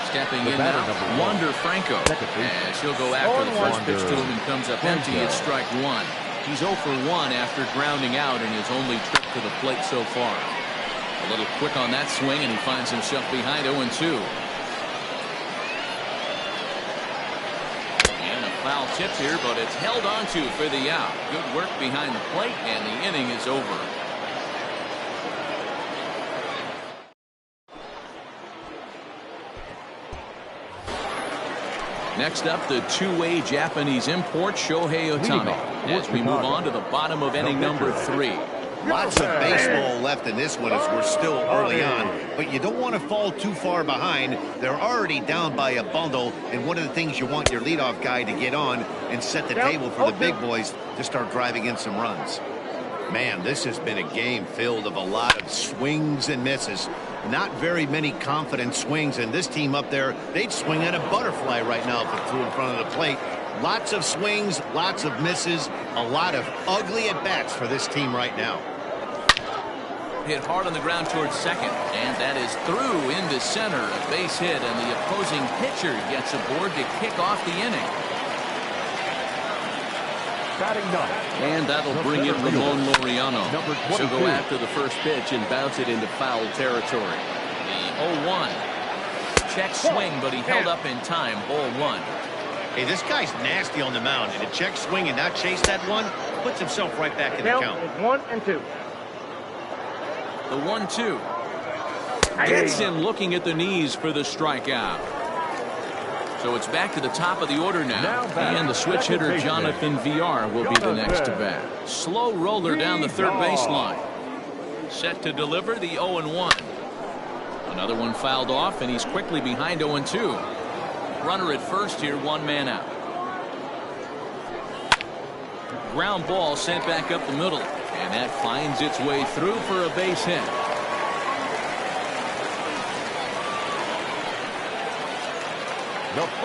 Stepping in now, Wander Franco. As he'll go after the first pitch to him and comes up empty. It's strike 1. He's 0 for 1 after grounding out in his only trip to the plate so far. A little quick on that swing, and he finds himself behind 0-2. And a foul tip here, but it's held onto for the out. Good work behind the plate, and the inning is over. Next up, the 2-way Japanese import, Shohei Ohtani, as we move on to the bottom of inning number 3. Lots of baseball left in this one as we're still early on, but you don't want to fall too far behind. They're already down by a bundle, and one of the things you want your leadoff guy to get on and set the table for the big boys to start driving in some runs. Man, this has been a game filled of a lot of swings and misses. Not very many confident swings, and this team up there, they'd swing at a butterfly right now if it flew in front of the plate. Lots of swings, lots of misses, a lot of ugly at-bats for this team right now. Hit hard on the ground towards second, and that is through into center. A base hit, and the opposing pitcher gets aboard to kick off the inning. And that'll bring in Ramon Laureano. She'll go after the first pitch and bounce it into foul territory. The 0-1. Check swing, but he held up in time. Ball 1. Hey, this guy's nasty on the mound, and a check swing and not chase that one puts himself right back in the count. 1-2. The 1-2. Gets him looking at the knees for the strikeout. So it's back to the top of the order now. And the switch hitter Jonathan Villar will be the next to bat. Slow roller down the third baseline. Set to deliver the 0-1. Another one fouled off, and he's quickly behind 0-2. Runner at first here, one man out. Ground ball sent back up the middle, and that finds its way through for a base hit.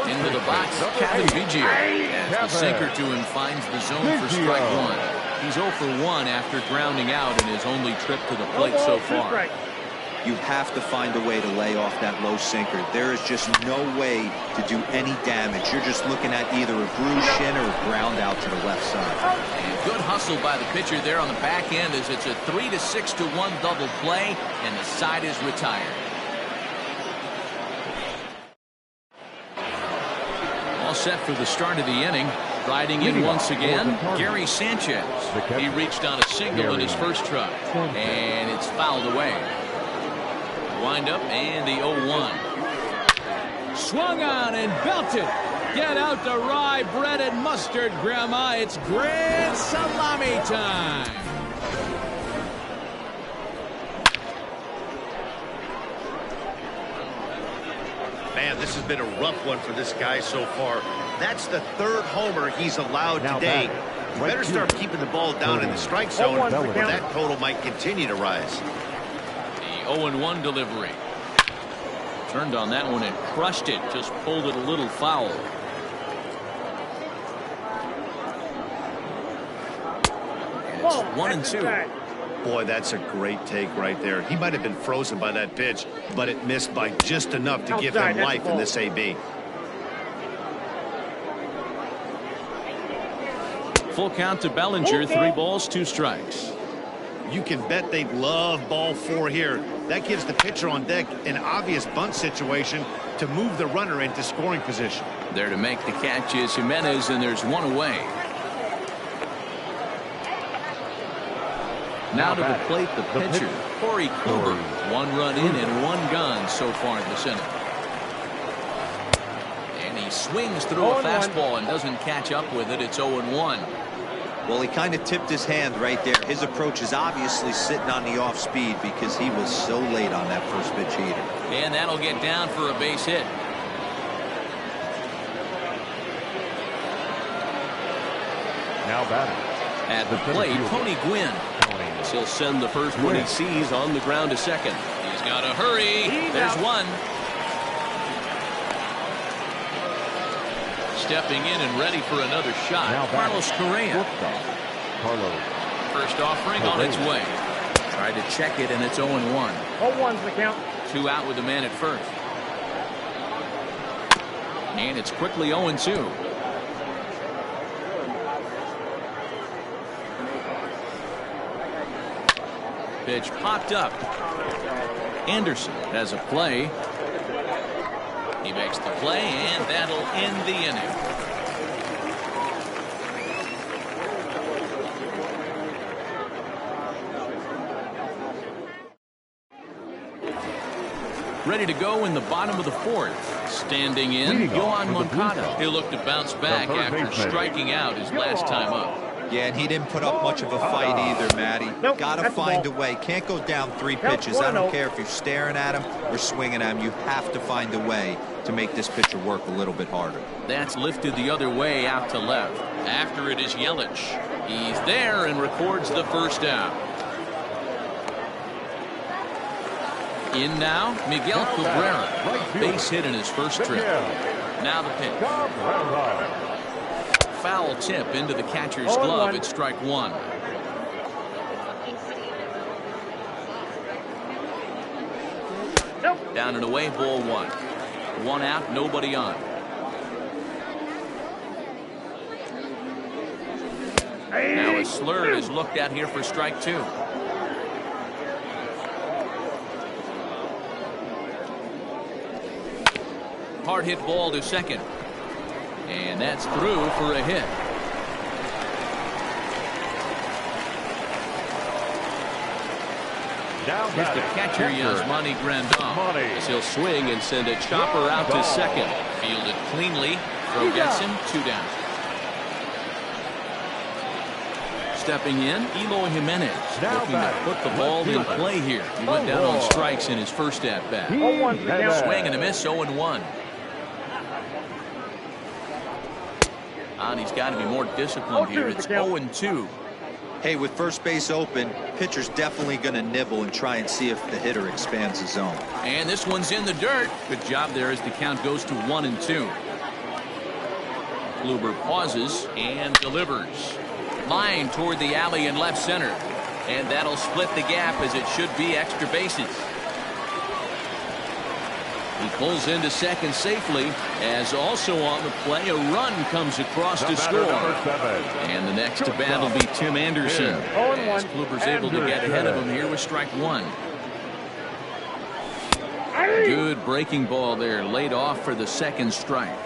Into the box, Kevin Biggio. As the sinker to him finds the zone for strike one. He's 0 for 1 after grounding out in his only trip to the plate so far. You have to find a way to lay off that low sinker. There is just no way to do any damage. You're just looking at either a bruised shin or a ground out to the left side. And good hustle by the pitcher there on the back end as it's a 3 to 6 to 1 double play, and the side is retired. All set for the start of the inning. Riding in once again, Gary Sanchez. He reached on a single in his first try, and it's fouled away. Wind up and the 0-1. Swung on and belted. Get out the rye bread and mustard, Grandma. It's grand salami time. Man, this has been a rough one for this guy so far. That's the third homer he's allowed today. You better start keeping the ball down in the strike zone, or that total might continue to rise. The 0-1 delivery. Turned on that one and crushed it. Just pulled it a little foul. And it's 1-2. Boy, that's a great take right there. He might have been frozen by that pitch, but it missed by just enough to give him life in this AB. Full count to Bellinger. 3 balls, 2 strikes. You can bet they love ball 4 here. That gives the pitcher on deck an obvious bunt situation to move the runner into scoring position. There to make the catch is Jimenez, and there's 1 away. Now to the plate, the pitcher, Corey Kluber. 1 run in and 1 gone so far in this inning. And he swings through a fastball and doesn't catch up with it. It's 0-1. Well, he kind of tipped his hand right there. His approach is obviously sitting on the off speed because he was so late on that first pitch heater. And that'll get down for a base hit. Now batting. At the plate, Tony Gwynn. He'll send the first one he sees on the ground to second. He's got to hurry. There's 1. Stepping in and ready for another shot. Now Carlos Correa. First offering on its way. Tried to check it, and it's 0-1. 0-1's the count. 2 out with the man at first. And it's quickly 0-2. Pitch popped up. Anderson has a play. He makes the play, and that'll end the inning. Ready to go in the bottom of the 4th. Standing in, Yohan Moncada. He'll look to bounce back after striking out his last time up. Yeah, and he didn't put up much of a fight either, Matty. Gotta find a way. Can't go down 3 pitches. I don't care if you're staring at him or swinging at him. You have to find a way to make this pitcher work a little bit harder. That's lifted the other way out to left. After it is Yelich. He's there and records the first out. In now, Miguel Cabrera. Base hit in his first trip. Now the pitch. Foul tip into the catcher's glove. It's strike 1. Down and away, ball 1. 1 out, nobody on. Now a slurve is looked at here for strike 2. Hard hit ball to second. And that's through for a hit. Here's the catcher, Yasmani Grandal. As he'll swing and send a chopper out to second. Fielded cleanly. Throw gets him. 2 down. Stepping in, Eloy Jimenez. Looking to put the ball in play here. He went down on strikes in his first at-bat. Swing and a miss, 0-1. And he's got to be more disciplined here. It's 0-2. Hey, with first base open, pitcher's definitely going to nibble and try and see if the hitter expands the zone. And this one's in the dirt. Good job there as the count goes to 1-2. Kluber pauses and delivers. Line toward the alley in left center. And that'll split the gap as it should be extra bases. He pulls into second safely as also on the play a run comes across to score. And the next to bat will be Tim Anderson. As Kluber's able to get ahead of him here with strike one. Good breaking ball there, laid off for the second strike.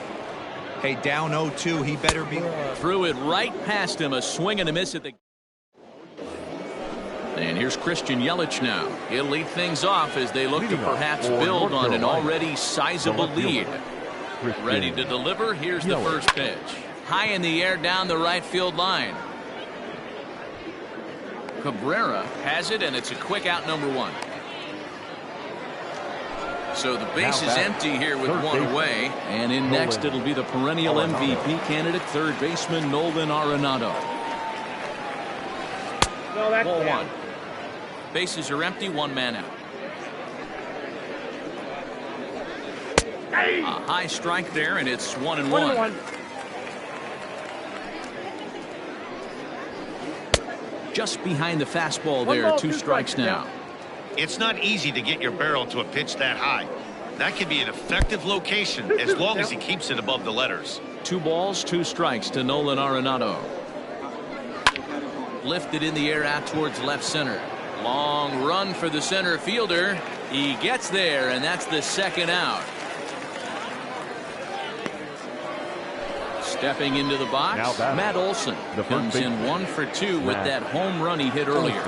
Hey, down 0-2, he better be. Threw it right past him, a swing and a miss at the. And here's Christian Yelich now. He'll lead things off as they look to perhaps build on an already sizable lead. Ready to deliver. Here's the first pitch. High in the air down the right field line. Cabrera has it, and it's a quick out, number one. So the base is empty here with one away. And in next it'll be the perennial MVP candidate, third baseman Nolan Arenado. Ball one. Bases are empty, one man out. A high strike there, and it's 1-1. Just behind the fastball there, two strikes now. It's not easy to get your barrel to a pitch that high. That could be an effective location as long as he keeps it above the letters. 2 balls, 2 strikes to Nolan Arenado. Lifted in the air out towards left center. Long run for the center fielder. He gets there, and that's the second out. Stepping into the box, Matt Olson comes in 1 for 2 with that home run he hit earlier.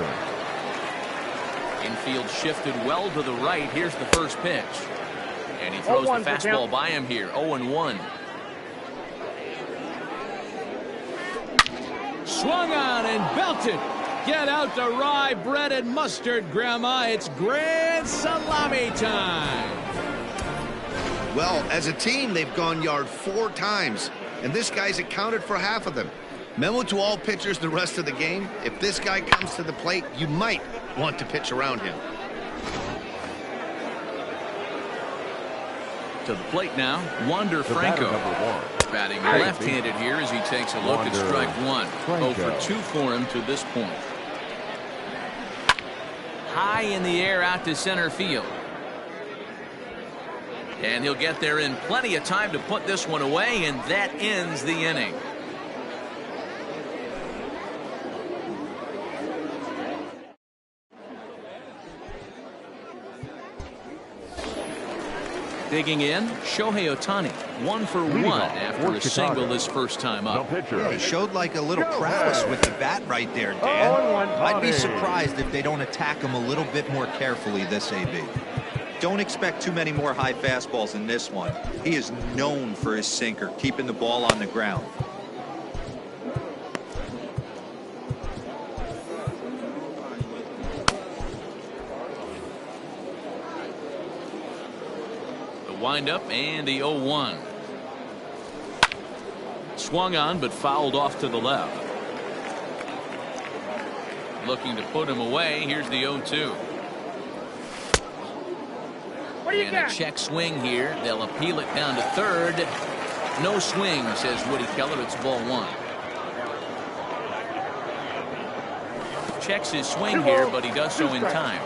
Infield shifted well to the right. Here's the first pitch. And he throws the fastball by him here. 0-1. Swung on and belted. Get out the rye bread and mustard, Grandma. It's grand salami time. Well, as a team, they've gone yard 4 times, and this guy's accounted for half of them. Memo to all pitchers the rest of the game: if this guy comes to the plate, you might want to pitch around him. To the plate now, Wander Franco. Batting left-handed here as he takes a look at strike one. 0 for 2 for him to this point. High in the air out to center field. And he'll get there in plenty of time to put this one away, and that ends the inning. Digging in, Shohei Ohtani, 1 for 1 after a single this first time up. Yeah, he showed like a little prowess with the bat right there, Dan. I'd be surprised if they don't attack him a little bit more carefully this AB. Don't expect too many more high fastballs in this one. He is known for his sinker, keeping the ball on the ground. Windup and the 0-1. Swung on but fouled off to the left. Looking to put him away. Here's the 0-2. And a check swing here. They'll appeal it down to third. No swing, says Woody Keller. It's ball 1. Checks his swing here, but he does so in time.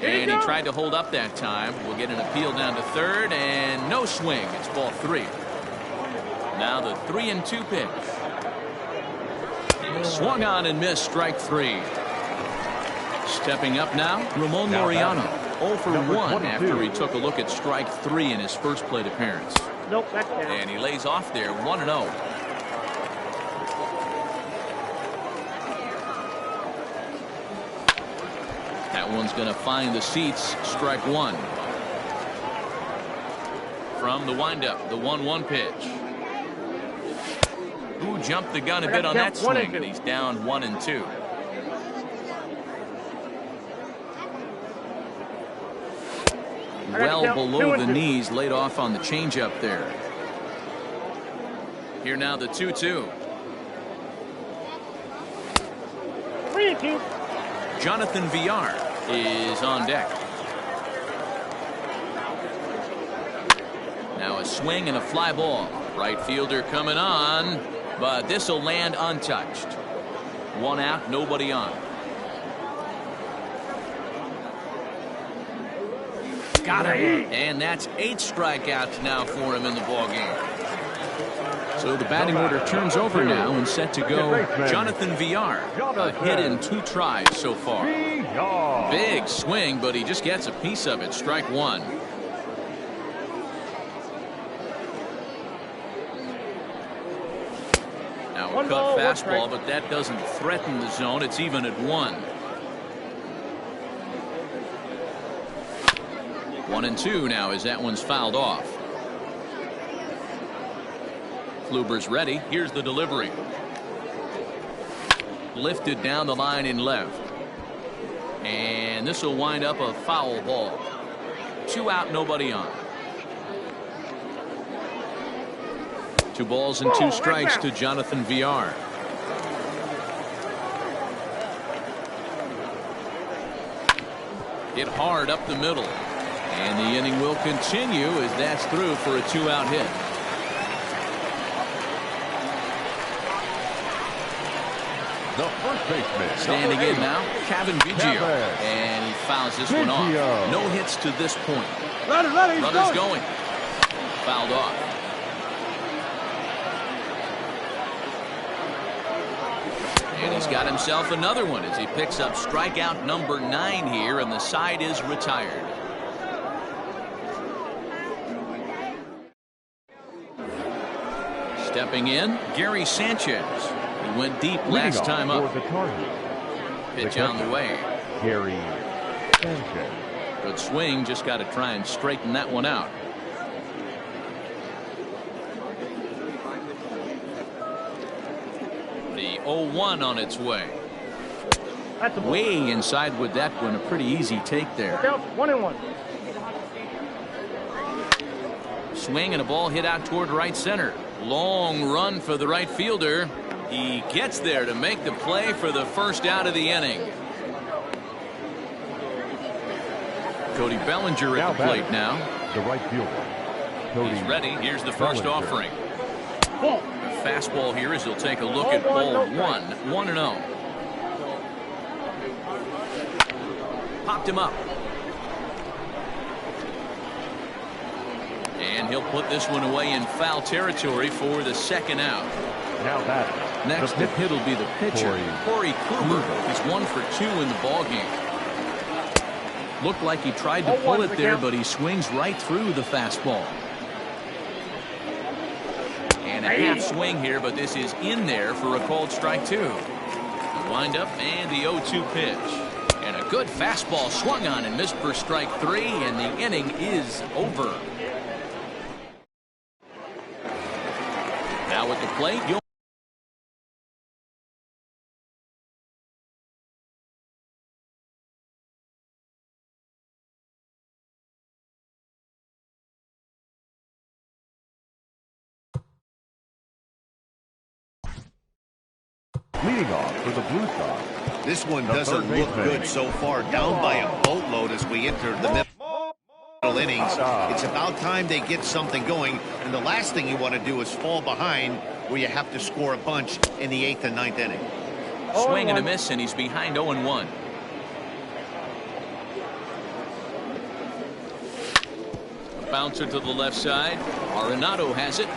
And he tried to hold up that time. We'll get an appeal down to third, and no swing. It's ball 3. Now the 3-2 pitch. Swung on and missed, strike 3. Stepping up now, Ramon Laureano. 0 for 1 after he took a look at strike 3 in his first plate appearance. Nope, that's down. And he lays off there, 1-0. That one's going to find the seats. Strike 1. From the windup, the 1-1 pitch. Who jumped the gun a bit on that swing, and he's down 1-2. well below the knees, laid off on the changeup there. Here now the 2-2. 3-2. Jonathan Villar is on deck. Now a swing and a fly ball. Right fielder coming on, but this will land untouched. One out, nobody on. Got him. And that's 8 strikeouts now for him in the ball game. So the batting order turns over now and set to go. Jonathan Villar, a hit in 2 tries so far. Big swing, but he just gets a piece of it. Strike 1. Now a cut fastball, but that doesn't threaten the zone. It's even at 1. 1-2 now as that one's fouled off. Kluber's ready. Here's the delivery. Lifted down the line in left. And this will wind up a foul ball. 2 out, nobody on. 2 balls and 2 strikes to Jonathan Villar. Hit hard up the middle. And the inning will continue as that's through for a 2-out hit. The first baseman. Standing in now, Kevin Biggio. And he fouls this one off. No hits to this point. Runners going. Fouled off. And he's got himself another one as he picks up strikeout number 9 here, and the side is retired. Stepping in, Gary Sanchez. He went deep last time up. Pitch on the way. Gary Sanchez. Good swing, just got to try and straighten that one out. The 0-1 on its way. Way inside with that one, a pretty easy take there. 1-1. Swing and a ball hit out toward right center. Long run for the right fielder. He gets there to make the play for the first out of the inning. Cody Bellinger at the plate now. The right fielder. He's ready. Here's the first offering. The fastball here as he'll take a look at ball 1. 1-0. Popped him up. And he'll put this one away in foul territory for the second out. Now that. Next to hit will be the pitcher, Corey Kluber. He's 1 for 2 in the ball game. Looked like he tried to pull it there, but he swings right through the fastball. And a half swing here, but this is in there for a called strike 2. The wind up and the 0-2 pitch. And a good fastball swung on and missed for strike 3, and the inning is over. Now at the plate, leading off for the Blue Sox. This one doesn't look good so far. Down by a boatload as we enter the middle innings. It's about time they get something going, and the last thing you want to do is fall behind where you have to score a bunch in the 8th and 9th inning. Swing and a miss, and he's behind 0-1. A bouncer to the left side. Arenado has it.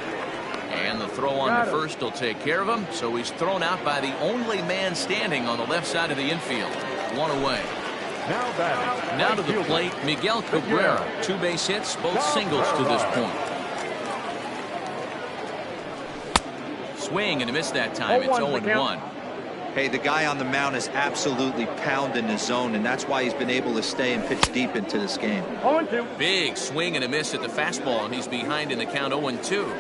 And the throw on to first will take care of him. So he's thrown out by the only man standing on the left side of the infield. 1 away. Now to the plate, Miguel Cabrera. 2 base hits, both singles to this point. Swing and a miss that time. It's 0-1. Hey, the guy on the mound is absolutely pounding the zone, and that's why he's been able to stay and pitch deep into this game. 0-2. Big swing and a miss at the fastball, and he's behind in the count 0-2.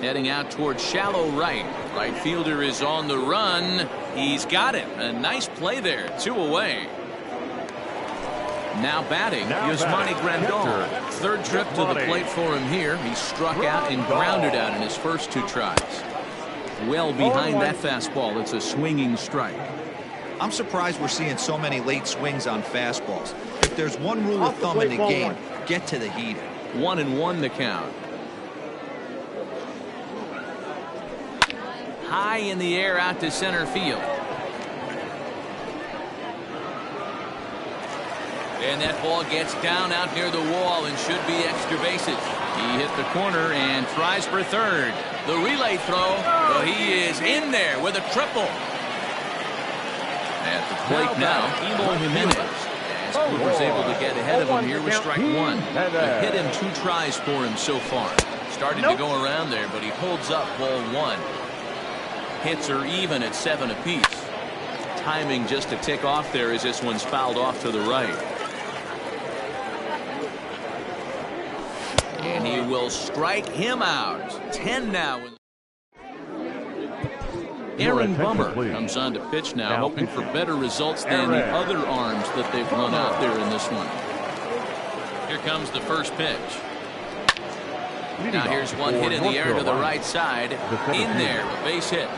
Heading out towards shallow right. Right fielder is on the run. He's got it. A nice play there. 2 away. Now batting is Monty Grandal. Third trip to the plate for him here. He struck out and grounded out in his first 2 tries. Well behind that fastball. It's a swinging strike. I'm surprised we're seeing so many late swings on fastballs. If there's one rule of thumb in the game, get to the heater. 1-1 the count. High in the air out to center field. And that ball gets down out near the wall and should be extra bases. He hit the corner and tries for third. The relay throw, well, he is in there with a triple. At the plate now, Elo Jimenez. As Cooper's able to get ahead of him here with strike 1. He hit him 2 tries for him so far. Starting to go around there, but he holds up ball 1. Hits are even at 7 apiece. Timing just a tick off there as this one's fouled off to the right. And he will strike him out. 10 now. Aaron Bummer comes on to pitch now, hoping for better results than the other arms that they've run out there in this one. Here comes the first pitch. Now here's one hit in the air to the right side. In there, a base hit.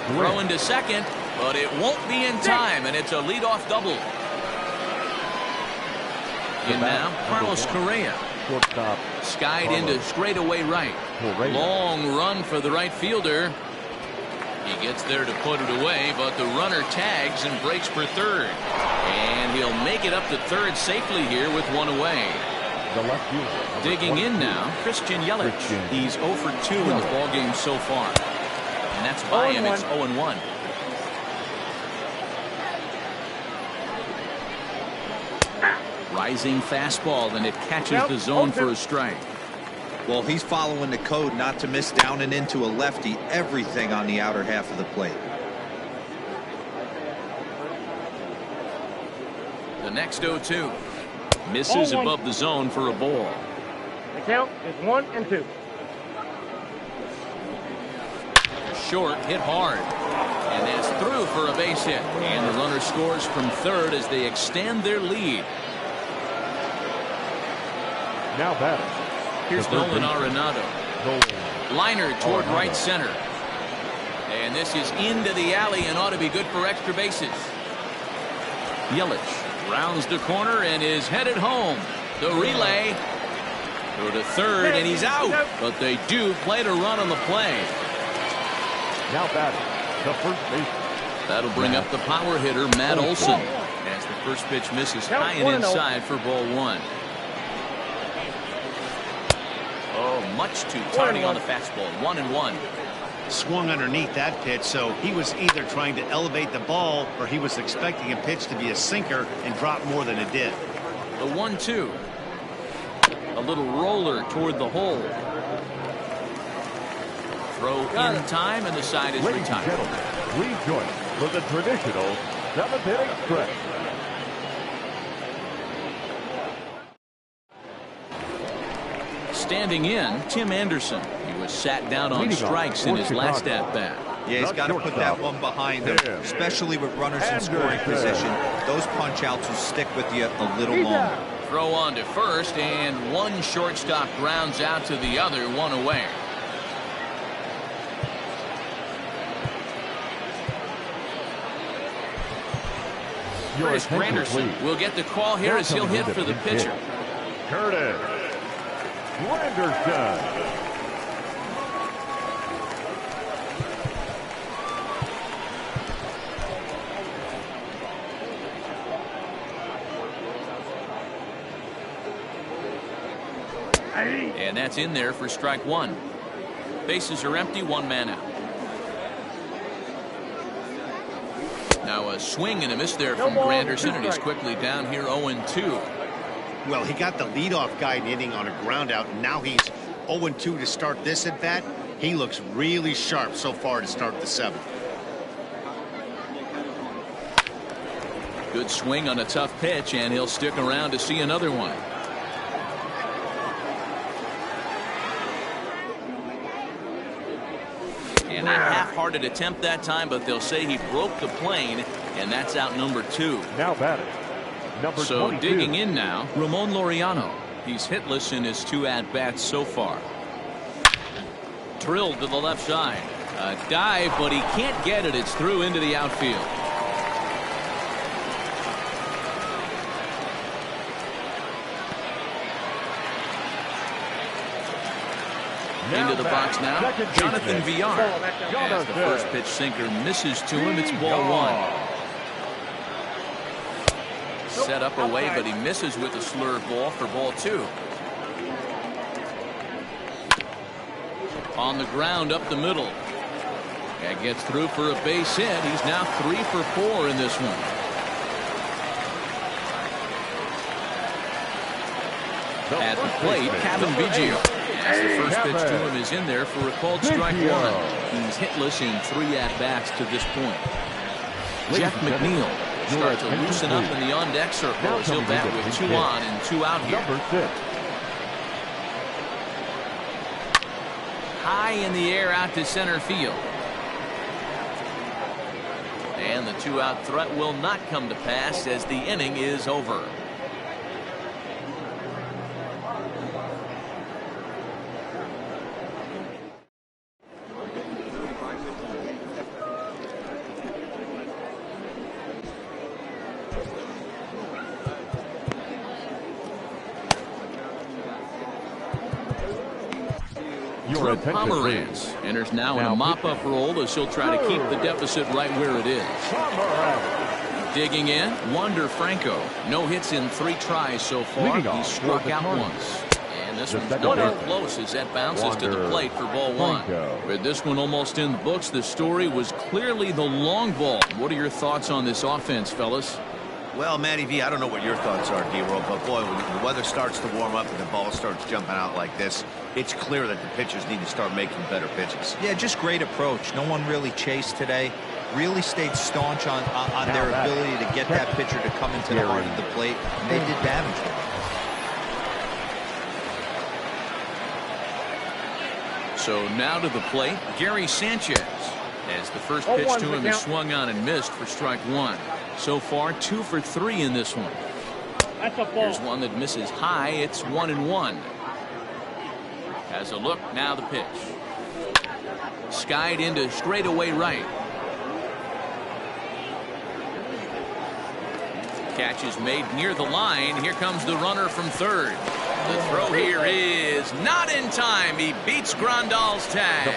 Throwing to second, but it won't be in time, and it's a leadoff double. And now, Carlos Correa. Skied into straightaway right. Long run for the right fielder. He gets there to put it away, but the runner tags and breaks for third. And he'll make it up to third safely here with 1 away. Digging in now, Christian Yelich. He's 0 for 2 in the ballgame so far. And that's by him. It's 0-1. Rising fastball, and it catches the zone for a strike. Well, he's following the code not to miss down and into a lefty. Everything on the outer half of the plate. The next 0-2. Misses above the zone for a ball. The count is 1-2. Short, hit hard. And that's through for a base hit. And the runner scores from third as they extend their lead. Now batting. Here's Nolan Arenado. Liner toward right center. And this is into the alley and ought to be good for extra bases. Yelich rounds the corner and is headed home. The relay. Go to third, and he's out. But they do play to run on the play. Now batting, the first baseman. That'll bring up the power hitter, Matt Olson. As the first pitch misses high and inside for ball 1. Oh, much too tardy on the fastball. 1-1. Swung underneath that pitch, so he was either trying to elevate the ball or he was expecting a pitch to be a sinker and drop more than it did. The 1-2. A little roller toward the hole. Throw in time, and the side is Ladies and retired. gentlemen, please join us for the traditional 7th inning stretch. Standing in, Tim Anderson. He was sat down on strikes in his last at-bat. Yeah, he's got to put that one behind him, especially with runners in scoring position. Those punch-outs will stick with you a little longer. Throw on to first, and one shortstop grounds out to the other, 1 away. Chris Granderson will get the call here as he'll hit for the pitcher. Curtis Granderson. And that's in there for strike 1. Bases are empty, 1 man out. Now a swing and a miss there from Granderson, and he's quickly down here 0-2. Well, he got the leadoff guy inning on a ground out, and now he's 0-2 to start this at bat. He looks really sharp so far to start the 7th. Good swing on a tough pitch, and he'll stick around to see another one. And a half-hearted attempt that time, but they'll say he broke the plane, and that's out number 2. Now batting, number So 22. digging in now, Ramon Laureano. He's hitless in his 2 at-bats so far. Drilled to the left side. A dive, but he can't get it. It's through into the outfield. Into the box now, Jonathan Villar. As the first pitch sinker misses to him, it's ball 1. Set up away, but he misses with a slurve ball for ball 2. On the ground up the middle. That gets through for a base hit. He's now 3 for 4 in this one. At the plate, Kevin Biggio. As the first pitch to him is in there for a called strike 1. He's hitless in 3 at-bats to this point. Jeff McNeil starts to loosen up in the on-deck circle as he'll bat with 2 on and 2 out here. Number 6. High in the air out to center field. And the 2-out threat will not come to pass as the inning is over. Pomeranz enters now in a mop-up role as he'll try to keep the deficit right where it is. Digging in, Wander Franco. No hits in 3 tries so far. He struck out once. And this one's nowhere close as that bounces to the plate for ball 1. With this one almost in the books, the story was clearly the long ball. What are your thoughts on this offense, fellas? Well, Matty V, I don't know what your thoughts are, D-Roll, but boy, when the weather starts to warm up and the ball starts jumping out like this, it's clear that the pitchers need to start making better pitches. Yeah, just great approach. No one really chased today. Really stayed staunch on their ability to get that pitcher to come into the heart of the plate. And they did damage. So now to the plate, Gary Sanchez. As the first pitch to him is swung on and missed for strike 1. So far, 2 for 3 in this one. Here's one that misses high. It's 1-1. Has a look. Now the pitch. Skied into straightaway right. Catch is made near the line. Here comes the runner from third. The throw here is not in time. He beats Grandal's tag.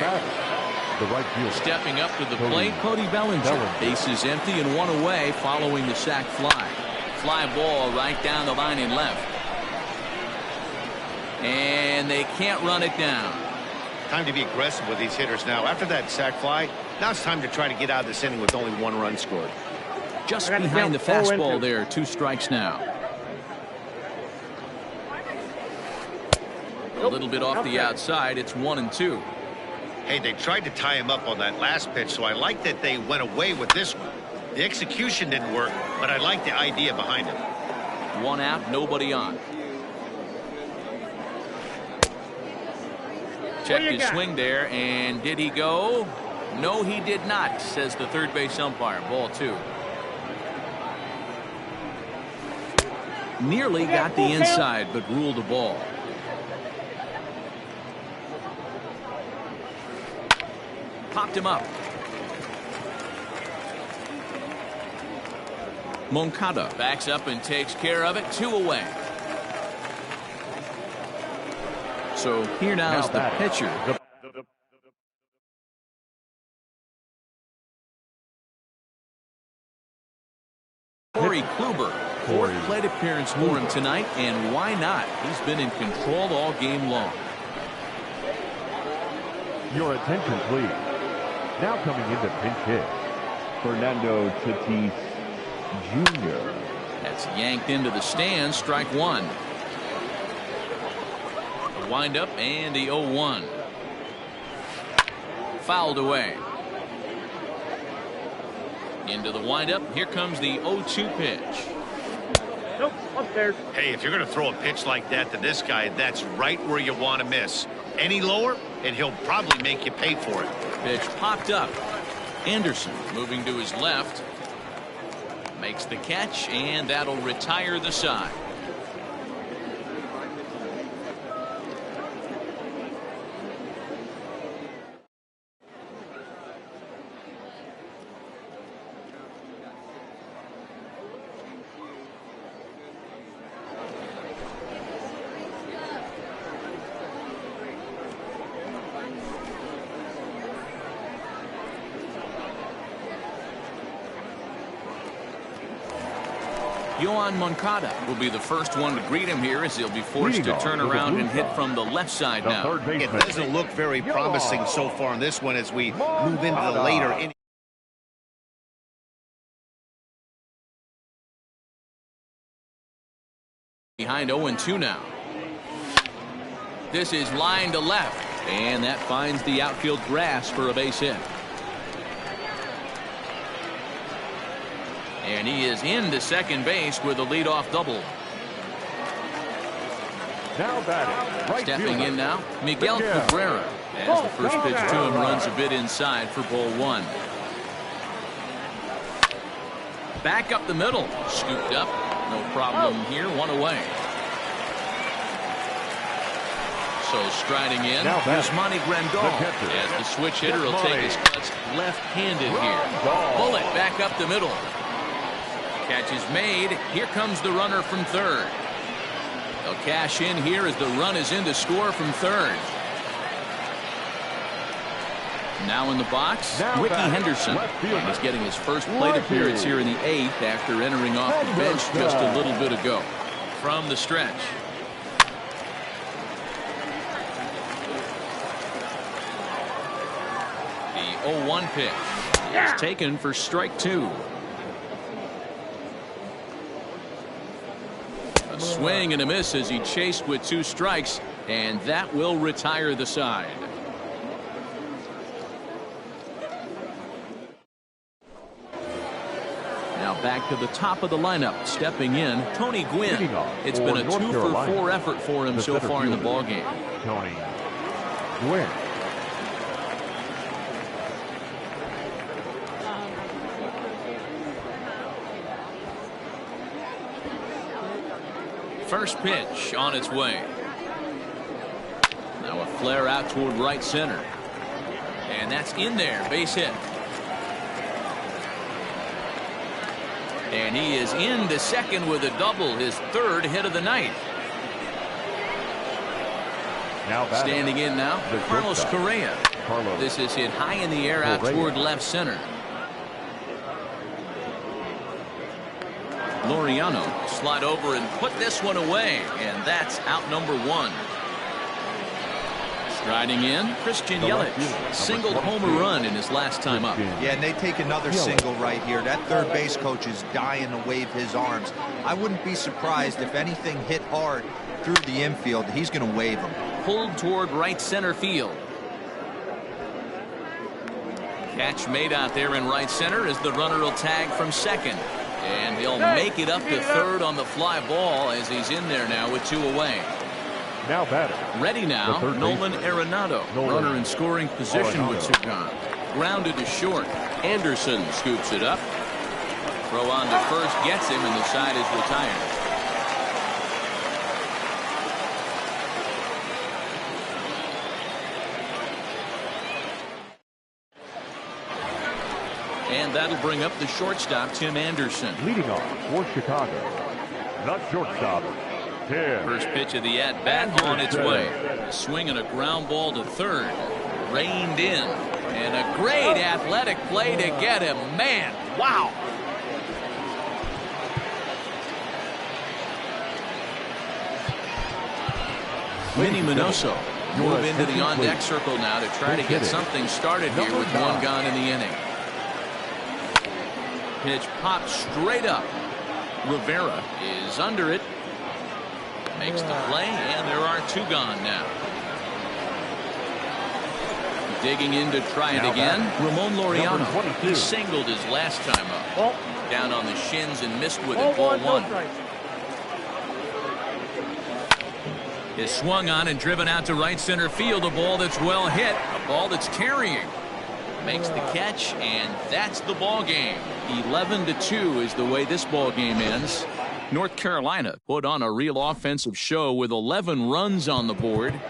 The right fielder. Stepping up to the plate, Cody Bellinger. Base is empty and 1 away following the sac fly. Fly ball right down the line and left. And they can't run it down. Time to be aggressive with these hitters now. After that sac fly, now it's time to try to get out of this inning with only 1 run scored. Just behind the fastball there. 2 strikes now. A little bit off the outside. It's 1-2. Hey, they tried to tie him up on that last pitch, so I like that they went away with this one. The execution didn't work, but I like the idea behind it. 1 out, nobody on. Check his swing there, and did he go? No, he did not, says the third base umpire. Ball 2. Nearly got the inside, but ruled the ball. Popped him up. Moncada backs up and takes care of it. 2 away. So here now is the pitcher. Corey Kluber. 4th plate appearance for him tonight, and why not? He's been in control all game long. Your attention, please. Now coming into pinch hit, Fernando Tatis Jr. That's yanked into the stands. Strike 1. The windup and the 0-1. Fouled away. Into the windup. Here comes the 0-2 pitch. Nope, upstairs. Hey, if you're going to throw a pitch like that to this guy, that's right where you want to miss. Any lower, and he'll probably make you pay for it. Pitch popped up. Anderson moving to his left. Makes the catch, and that'll retire the side. Yohan Moncada will be the first one to greet him here as he'll be forced to turn around and hit from the left side now. It doesn't look very promising so far in this one as we move into the later innings. Behind 0-2 now. This is line to left, and that finds the outfield grass for a base hit. And he is into second base with a leadoff double. Now batting, right Stepping fielder, in now, Miguel Cabrera, as the first pitch to him runs a bit inside for ball one. Back up the middle, scooped up, no problem here, one away. So striding in, Yasmani Grandal, as the switch hitter will take his cuts left-handed here. Bullet back up the middle. Catch is made. Here comes the runner from third. They'll cash in here as the run is in to score from third. Now in the box, Ricky Henderson. And he's getting his first plate appearance here in the 8th after entering off the bench just a little bit ago. From the stretch. The 0-1 pitch is taken for strike 2. A swing and a miss as he chased with 2 strikes, and that will retire the side. Now back to the top of the lineup, stepping in, Tony Gwynn. It's been a 2-for-4 effort for him so far in the ballgame. Tony Gwynn. First pitch on its way. Now a flare out toward right center. And that's in there, base hit. And he is into second with a double, his 3rd hit of the night. Now standing in now, Carlos Correa. This is hit high in the air out toward left center. Laureano slide over and put this one away, and that's out number 1. Striding in, Christian Yelich singled home run in his last time up. Yeah, and they take another single right here. That third base coach is dying to wave his arms. I wouldn't be surprised if anything hit hard through the infield. He's going to wave them. Pulled toward right center field. Catch made out there in right center as the runner will tag from second. And he'll make it up to third on the fly ball as he's in there now with 2 away. Now batter. Ready now, Nolan Arenado. Runner in scoring position with 2 gone. Grounded to short. Anderson scoops it up. Throw on to first gets him, and the side is retired. And that'll bring up the shortstop, Tim Anderson. Leading off for Chicago, the shortstop, Tim. First pitch of the at-bat on its way. A swing and a ground ball to third. Reined in. And a great athletic play to get him. Man, wow. Minnie Minoso move into the on-deck circle now to try to get something started here with 1 gone in the inning. Pitch popped straight up. Rivera is under it. Makes the play, and there are 2 gone now. Digging in to try it again. Ramon Laureano. He singled his last time up. Down on the shins and missed with it. Ball 1. Is swung on and driven out to right center field. A ball that's well hit. A ball that's carrying. Makes the catch, and that's the ball game. 11-2 is the way this ball game ends. North Carolina put on a real offensive show with 11 runs on the board.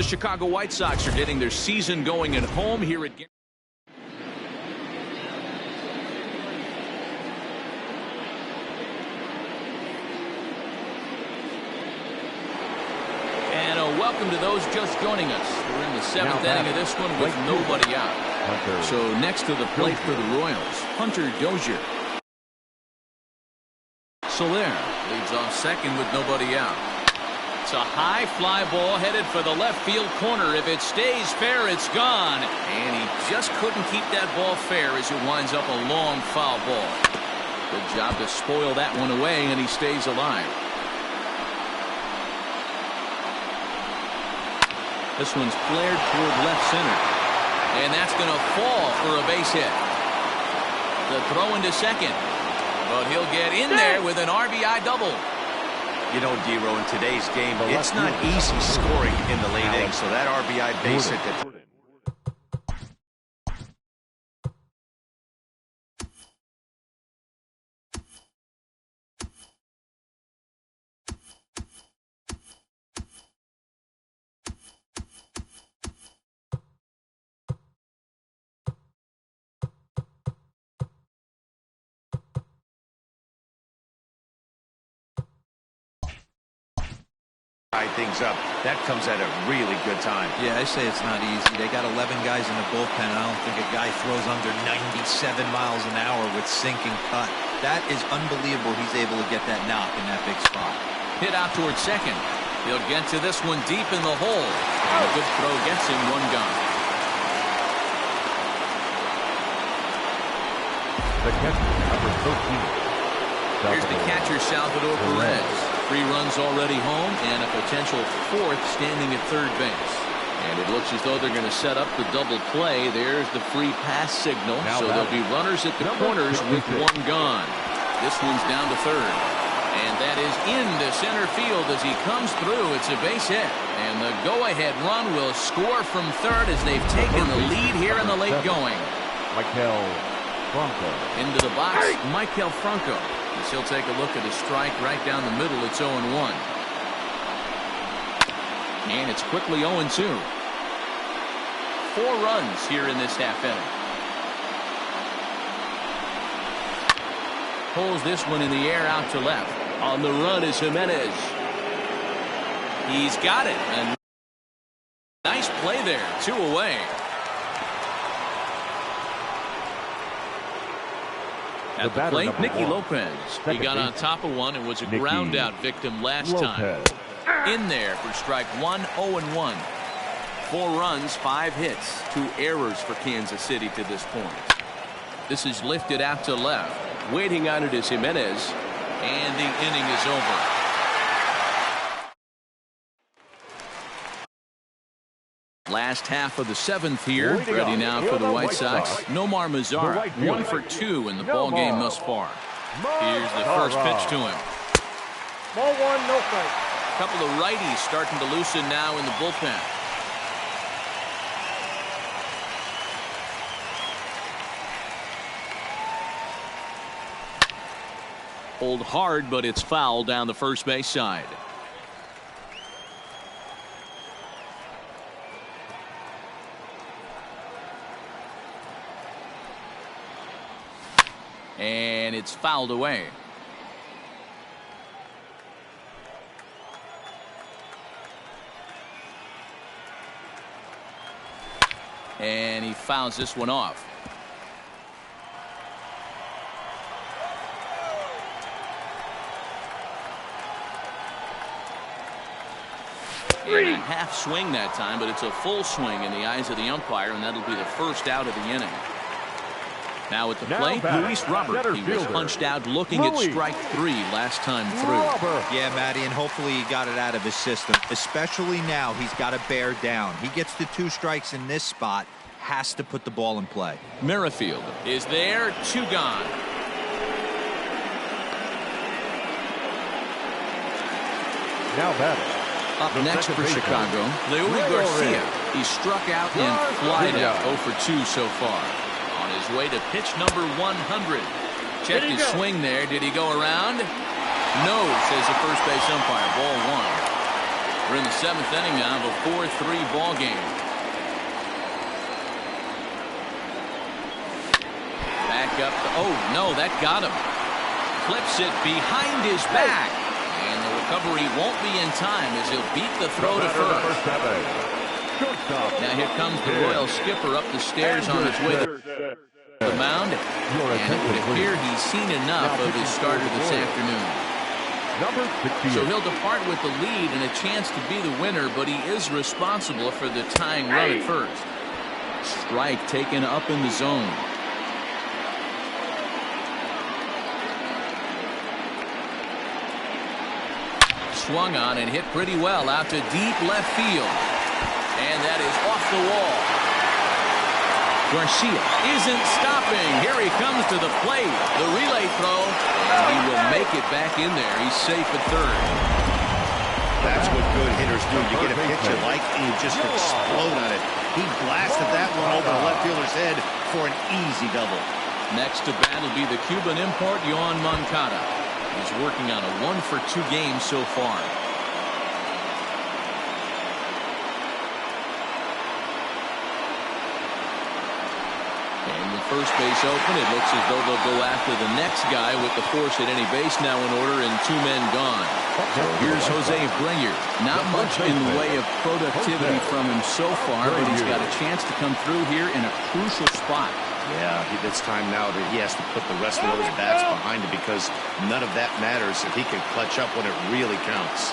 The Chicago White Sox are getting their season going at home here at. And a welcome to those just joining us. We're in the 7th inning of this one with nobody out. So next to the plate for the Royals, Hunter Dozier. Soler leads off second with nobody out. It's a high fly ball headed for the left field corner. If it stays fair, it's gone. And he just couldn't keep that ball fair as it winds up a long foul ball. Good job to spoil that one away, and he stays alive. This one's flared toward left center. And that's going to fall for a base hit. The throw into second. But he'll get in there with an RBI double. You know, Dero, in today's game, it's not easy scoring in the late innings, so that RBI base hit that. Things up. That comes at a really good time. Yeah, I say it's not easy. They got 11 guys in the bullpen. I don't think a guy throws under 97 miles an hour with sinking cut. That is unbelievable. He's able to get that knock in that big spot. Hit out towards second. He'll get to this one deep in the hole. And a good throw gets him one gone. The catcher, number 13. Here's the catcher, Salvador Perez. 3 runs already home and a potential 4th standing at third base. And it looks as though they're going to set up the double play. There's the free pass signal. So there'll be runners at the corners with 1 gone. This one's down to third. And that is into center field as he comes through. It's a base hit. And the go-ahead run will score from third as they've taken the lead here in the late going. Michael Franco. Into the box, Michael Franco. He'll take a look at a strike right down the middle. It's 0-1. And it's quickly 0-2. 4 runs here in this half inning. Pulls this one in the air out to left. On the run is Jimenez. He's got it. And nice play there. 2 away. At the plate, Nicky Lopez. He got on top of one and was a ground out victim last time. In there for strike 1, 0-1. 4 runs, 5 hits, 2 errors for Kansas City to this point. This is lifted out to left. Waiting on it is Jimenez. And the inning is over. Last half of the 7th here. Ready now for the White Sox. Nomar Mazara, 1 for 2 in the ball game thus far. Here's the first pitch to him. Ball 1, no strike. A couple of righties starting to loosen now in the bullpen. Pulled hard, but it's foul down the first base side. And it's fouled away. And he fouls this one off. And a half swing that time, but it's a full swing in the eyes of the umpire, and that'll be the first out of the inning. Now at the plate, Luis Robert. He was punched out looking at strike 3 last time through. Yeah, Matty, and hopefully he got it out of his system. Especially now, he's got to bear down. He gets the 2 strikes in this spot, has to put the ball in play. Merrifield is there, 2 gone. Now batting. Up next for Chicago, Leury Garcia. He struck out and flied out 0 for 2 so far. On his way to pitch number 100. Checked his swing there. Did he go around? No, says the first base umpire. Ball 1. We're in the 7th inning now of a 4-3 ball game. Back up. Oh, no, that got him. Clips it behind his back. And the recovery won't be in time as he'll beat the throw to first. Now here comes the Royal skipper up the stairs on his way to the mound. And it would appear he's seen enough of his starter this afternoon. So he'll depart with the lead and a chance to be the winner, but he is responsible for the tying run at first. Strike taken up in the zone. Swung on and hit pretty well out to deep left field. And that is off the wall. Garcia isn't stopping. Here he comes to the plate. The relay throw. And he will make it back in there. He's safe at third. That's what good hitters do. You get a pitch you like and you just explode on it. He blasted that one over the left fielder's head for an easy double. Next to bat will be the Cuban import, Yohan Moncada. He's working on a 1-for-2 game so far. First base open. It looks as though they'll go after the next guy with the force at any base now in order and 2 men gone. Here's Jose Abreu. Not much in the way of productivity from him so far, but he's got a chance to come through here in a crucial spot. Yeah, it's time now that he has to put the rest of those bats behind him because none of that matters if he can clutch up when it really counts.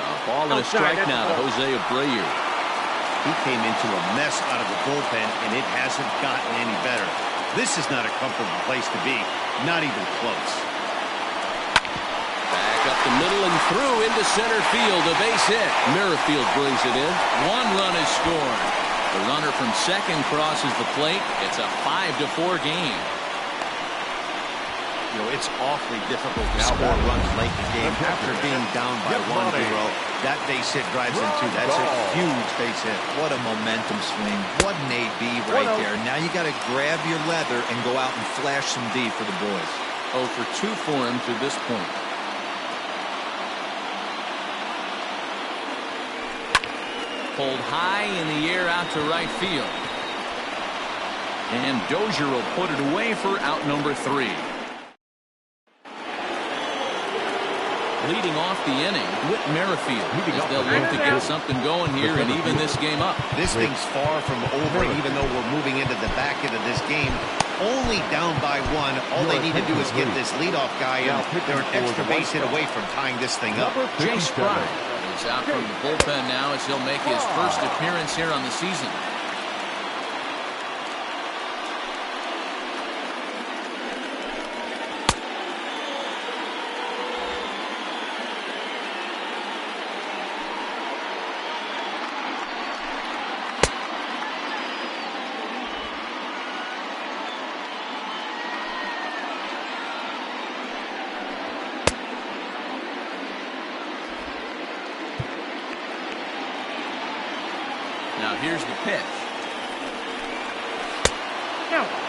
A ball and a strike now to Jose Abreu. He came into a mess out of the bullpen, and it hasn't gotten any better. This is not a comfortable place to be, not even close. Back up the middle and through into center field. A base hit. Merrifield brings it in. 1 run is scored. The runner from second crosses the plate. It's a 5-4 game. You know, it's awfully difficult to score runs late in the game after being down by 1-0. That base hit drives in 2. That's a huge base hit. What a momentum swing. What an AB right there. Now you got to grab your leather and go out and flash some D for the boys. 0-for-2 for him to this point. Pulled high in the air out to right field. And Dozier will put it away for out number 3. Leading off the inning, Whit Merrifield, as they'll look to get something going here and even this game up. This thing's far from over, even though we're moving into the back end of this game. Only down by 1. All they need to do is get this leadoff guy in. They're an extra base hit away from tying this thing up. Jay Sprott is out from the bullpen now as he'll make his first appearance here on the season. Now here's the pitch.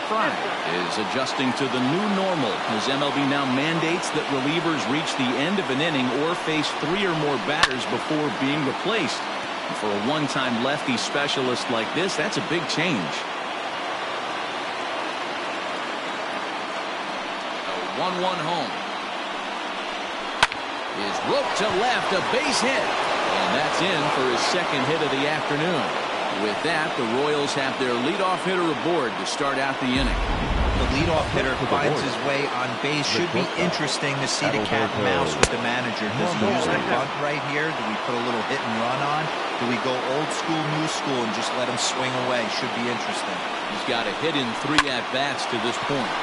Fry is adjusting to the new normal as MLB now mandates that relievers reach the end of an inning or face 3 or more batters before being replaced. And for a one-time lefty specialist like this, that's a big change. A 1-1 home. Is roped to left, a base hit. And that's in for his second hit of the afternoon. With that, the Royals have their leadoff hitter aboard to start out the inning. The leadoff hitter finds his way on base. Should be interesting to see the cat and mouse with the manager. Does he use the bunt right here? Do we put a little hit and run on? Do we go old school, new school, and just let him swing away? Should be interesting. He's got a hit in 3 at-bats to this point.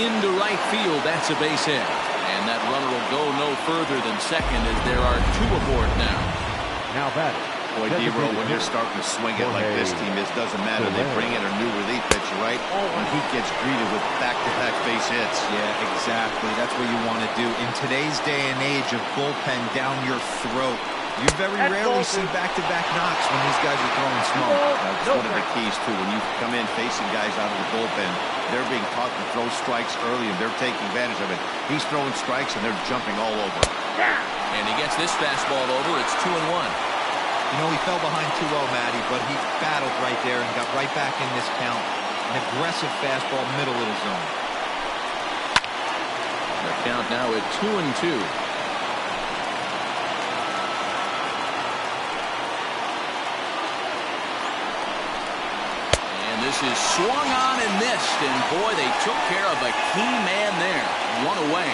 Into right field, that's a base hit. And that runner will go no further than second as there are 2 aboard now. Now batting. Boy, D-Bro, when you're starting to swing it like this team is, doesn't matter. They bring in a new relief pitcher, right? And he gets greeted with back-to-back base hits. Yeah, exactly. That's what you want to do. In today's day and age of bullpen down your throat, You very rarely see back-to-back knocks when these guys are throwing smoke. That's one of the keys, too. When you come in facing guys out of the bullpen, they're being taught to throw strikes early, and they're taking advantage of it. He's throwing strikes, and they're jumping all over. And he gets this fastball over. It's 2-1. You know, he fell behind 2-0, Matty, but he battled right there and got right back in this count. An aggressive fastball, middle of the zone. The count now at 2-2. This is swung on and missed, and boy, they took care of a key man there. One away.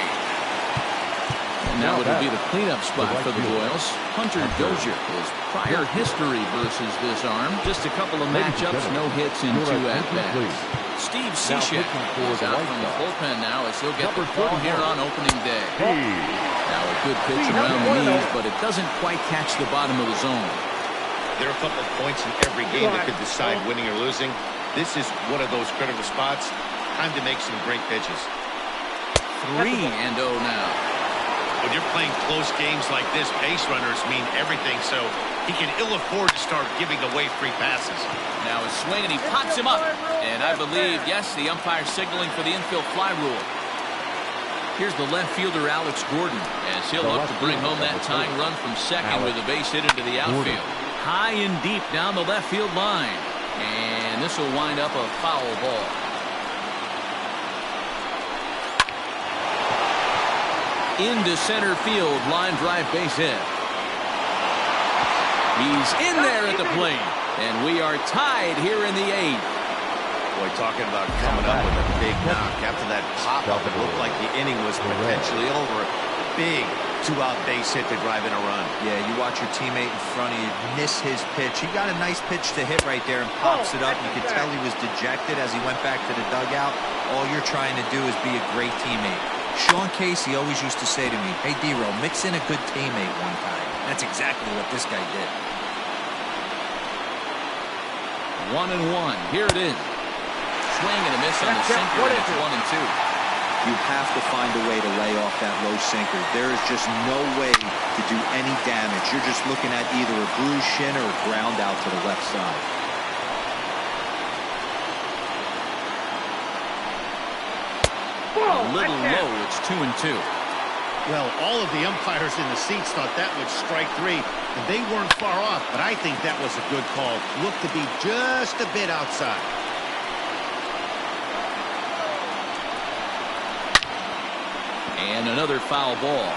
And now it'll be the cleanup spot for the Royals. Hunter Dozier, his prior history versus this arm. Just a couple of matchups, no hits in 2 at-bats. Steve Cishek is out from the bullpen now as he'll get the call here on opening day. Now a good pitch around the knees, but it doesn't quite catch the bottom of the zone. There are a couple of points in every game that could decide winning or losing. This is one of those critical spots. Time to make some great pitches. 3-0 now. When you're playing close games like this, base runners mean everything, so he can ill afford to start giving away free passes. Now a swing, and he pops him up. And I believe, yes, the umpire signaling for the infield fly rule. Here's the left fielder, Alex Gordon, as he'll look to bring home that tying run from second with a base hit into the outfield. High and deep down the left field line. And this will wind up a foul ball. Into center field, line drive base hit. He's in there at the plate. And we are tied here in the 8th. Boy, talking about coming up with a big knock. After that pop-up, it looked like the inning was potentially over. Big 2-out base hit to drive in a run. Yeah, you watch your teammate in front of you miss his pitch. He got a nice pitch to hit right there and pops it up. You could tell he was dejected as he went back to the dugout. All you're trying to do is be a great teammate. Sean Casey always used to say to me, hey, D-Row, mix in a good teammate one time. That's exactly what this guy did. 1-1. Here it is. Swing and a miss on the sinker, and it's 1-2. You have to find a way to lay off that low sinker. There is just no way to do any damage. You're just looking at either a bruised shin or a ground out to the left side. A little low. It's 2-2. Well, all of the umpires in the seats thought that was strike 3, and they weren't far off, but I think that was a good call. Looked to be just a bit outside. And another foul ball.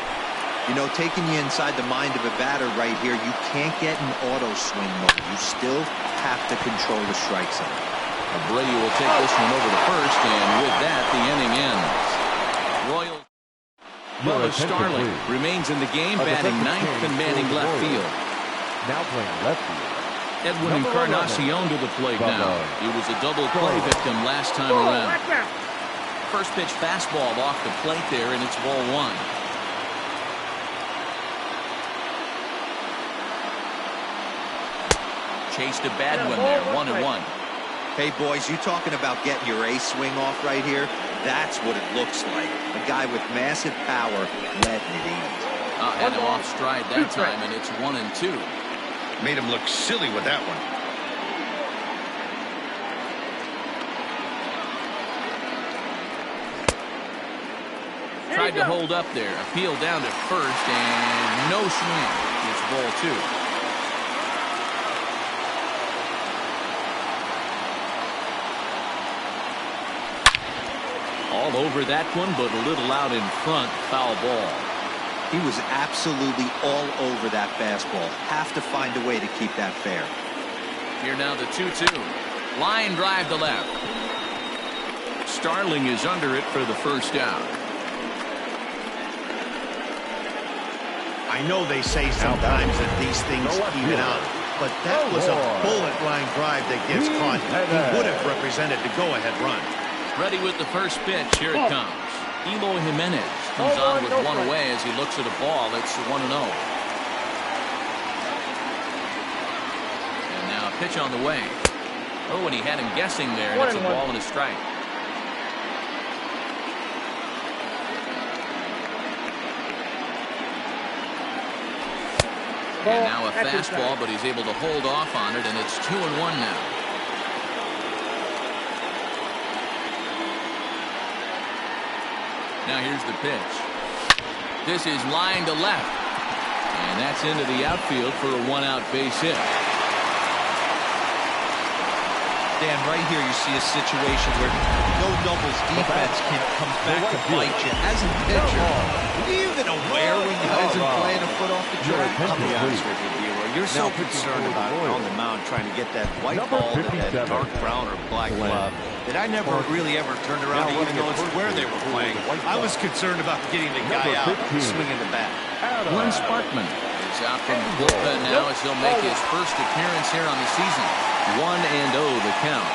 You know, taking you inside the mind of a batter right here, you can't get in auto swing mode. You still have to control the strike zone. Brady will take this one over to first, and with that, the inning ends. Royals. Bubba Starling remains in the game, batting 9th and manning left field. Now playing left field. Edwin Encarnacion to the plate now. He was a double play victim last time around. First pitch fastball off the plate there, and it's ball 1. Chased a bad one there, 1-1. Hey, boys, you talking about getting your ace swing off right here? That's what it looks like. A guy with massive power letting it eat. Had him off stride that time, and it's 1-2. Made him look silly with that one. Tried to hold up there. Appeal down to first, and no swing. It's ball 2. All over that one, but a little out in front. Foul ball. He was absolutely all over that fastball. Have to find a way to keep that fair. Here now the 2-2. Line drive to left. Starling is under it for the first out. I know they say sometimes that these things even out, but that was a bullet line drive that gets caught. He would have represented the go-ahead run. Ready with the first pitch. Here it comes. Eloy Jimenez comes on with one away as he looks at a ball. It's 1-0. And now a pitch on the way. Oh, and he had him guessing there, and it's a ball and a strike. And now a fastball, but he's able to hold off on it, and it's 2-1 now. Now here's the pitch. This is line to left. And that's into the outfield for a one-out base hit. Dan, right here you see a situation where no doubles defense comes back to bite you. As a pitcher, are you even aware when guys are playing a foot off the track? I'll be honest with you, Bueller. You're so concerned about it on the mound trying to get that white ball to that dark brown or black glove that I never really ever turned around to even notice where they were playing. I was concerned about getting the guy out and swinging the bat. Glenn Sparkman is out from the bullpen now as he'll make his first appearance here on the season. 1-0 the count.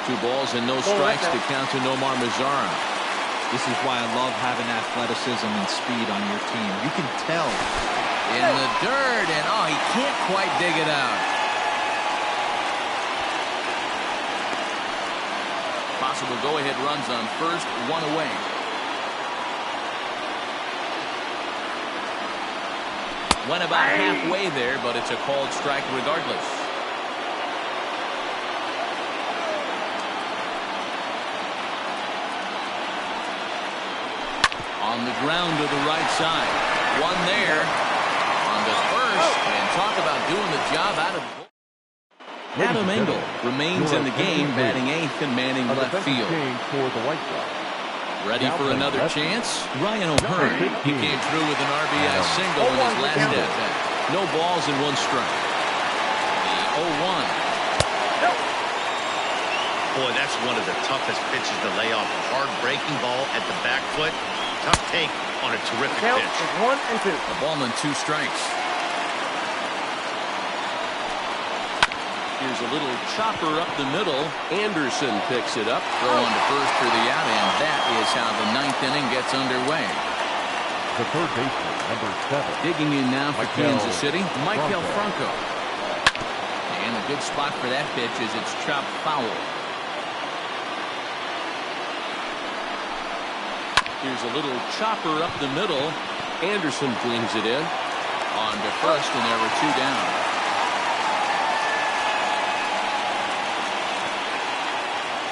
Two balls and no strikes to count to Nomar Mazara. This is why I love having athleticism and speed on your team. You can tell. In the dirt, and oh, he can't quite dig it out. Possible go-ahead runs on first, one away. Went about halfway there, but it's a called strike regardless. On the ground to the right side. One there on the first, and talk about doing the job out of. Adam Engel remains in the game, batting eighth and manning left field. Ready for another chance? Ryan O'Hearn. He came through with an RBI single in his last at-bat. No balls and one strike. The 0-1. Boy, that's one of the toughest pitches to lay off. A hard breaking ball at the back foot. Tough take on a terrific pitch. 1-2. A ball and two strikes. Here's a little chopper up the middle. Anderson picks it up. Throw on to first for the out, and that is how the ninth inning gets underway. The third baseman, number 7. Digging in now for Kansas City, Michael Franco. And a good spot for that pitch is it's chopped foul. Here's a little chopper up the middle. Anderson flings it in. On to first, and there were two down.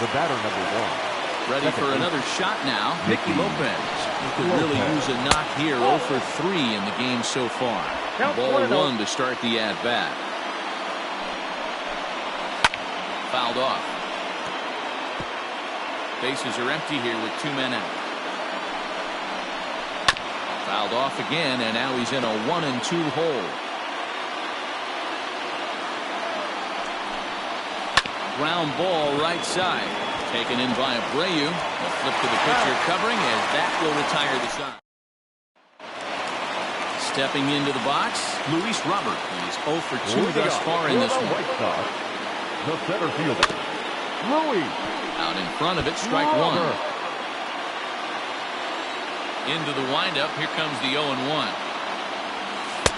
The batter, number 1. Ready for another shot now. Nicky Lopez. He could really use a knock here. 0 for 3 in the game so far. Ball 1 to start the at-bat. Fouled off. Bases are empty here with 2 men out. Fouled off again, and now he's in a 1-2 hole. Ground ball right side. Taken in by Abreu. A flip to the pitcher covering as that will retire the side. Stepping into the box, Luis Robert. He's 0 for 2 thus far in this one. The center fielder, Louis. Out in front of it, strike one. Into the windup, here comes the 0-1.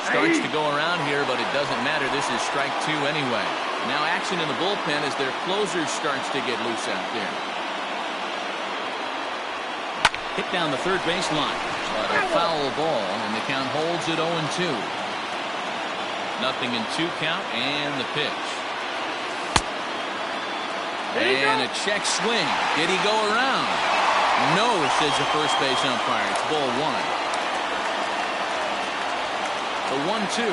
Starts to go around here, but it doesn't matter. This is strike 2 anyway. Now action in the bullpen as their closer starts to get loose out there. Hit down the third baseline. But a foul ball, and the count holds at 0-2. 0-2 count, and the pitch. And a check swing. Did he go around? No, says the first base umpire. It's ball 1. The 1-2.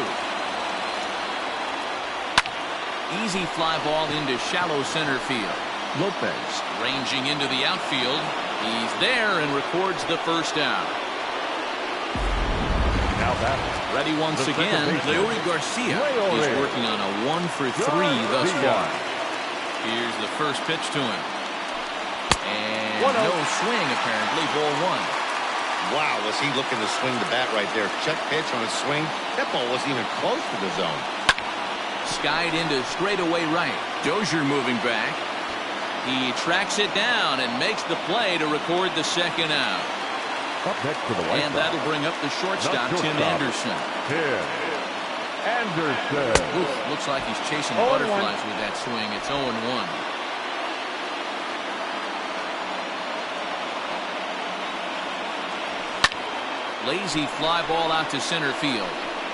Easy fly ball into shallow center field. Lopez ranging into the outfield. He's there and records the first out. Now that ready once again. Leury Garcia is working on a 1 for 3 thus far. Here's the first pitch to him. And no swing apparently. Ball 1. Wow, was he looking to swing the bat right there. Check pitch on a swing. That ball wasn't even close to the zone. Skied into straightaway right. Dozier moving back. He tracks it down and makes the play to record the second out. Up next to the White and that'll bring up the shortstop, Tim Anderson. Tim Anderson. Oof, looks like he's chasing butterflies with that swing. It's 0-1. Lazy fly ball out to center field.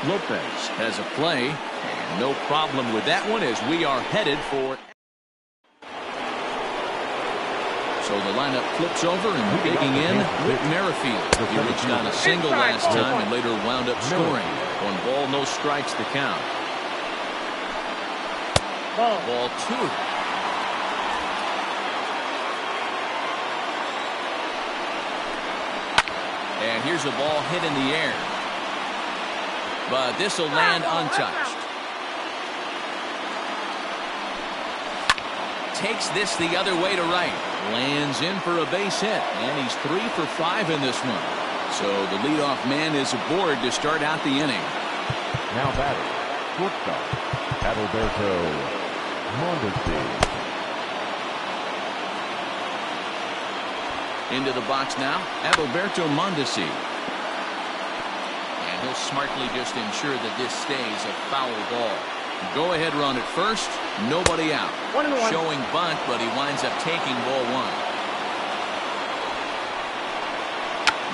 Lopez has a play, and no problem with that one as we are headed for. So the lineup flips over and digging in Whit Merrifield. He reached on a single last time and later wound up scoring. 1 ball, no strikes to count. Ball 2. And here's a ball hit in the air. But this will land untouched. Takes this the other way to right. Lands in for a base hit. And he's 3 for 5 in this one. So the leadoff man is aboard to start out the inning. Now batting, shortstop, Adalberto Mondesi. Into the box now, Adalberto Mondesi. And he'll smartly just ensure that this stays a foul ball. Go ahead run at first, nobody out. 1-1. Showing bunt, but he winds up taking ball 1.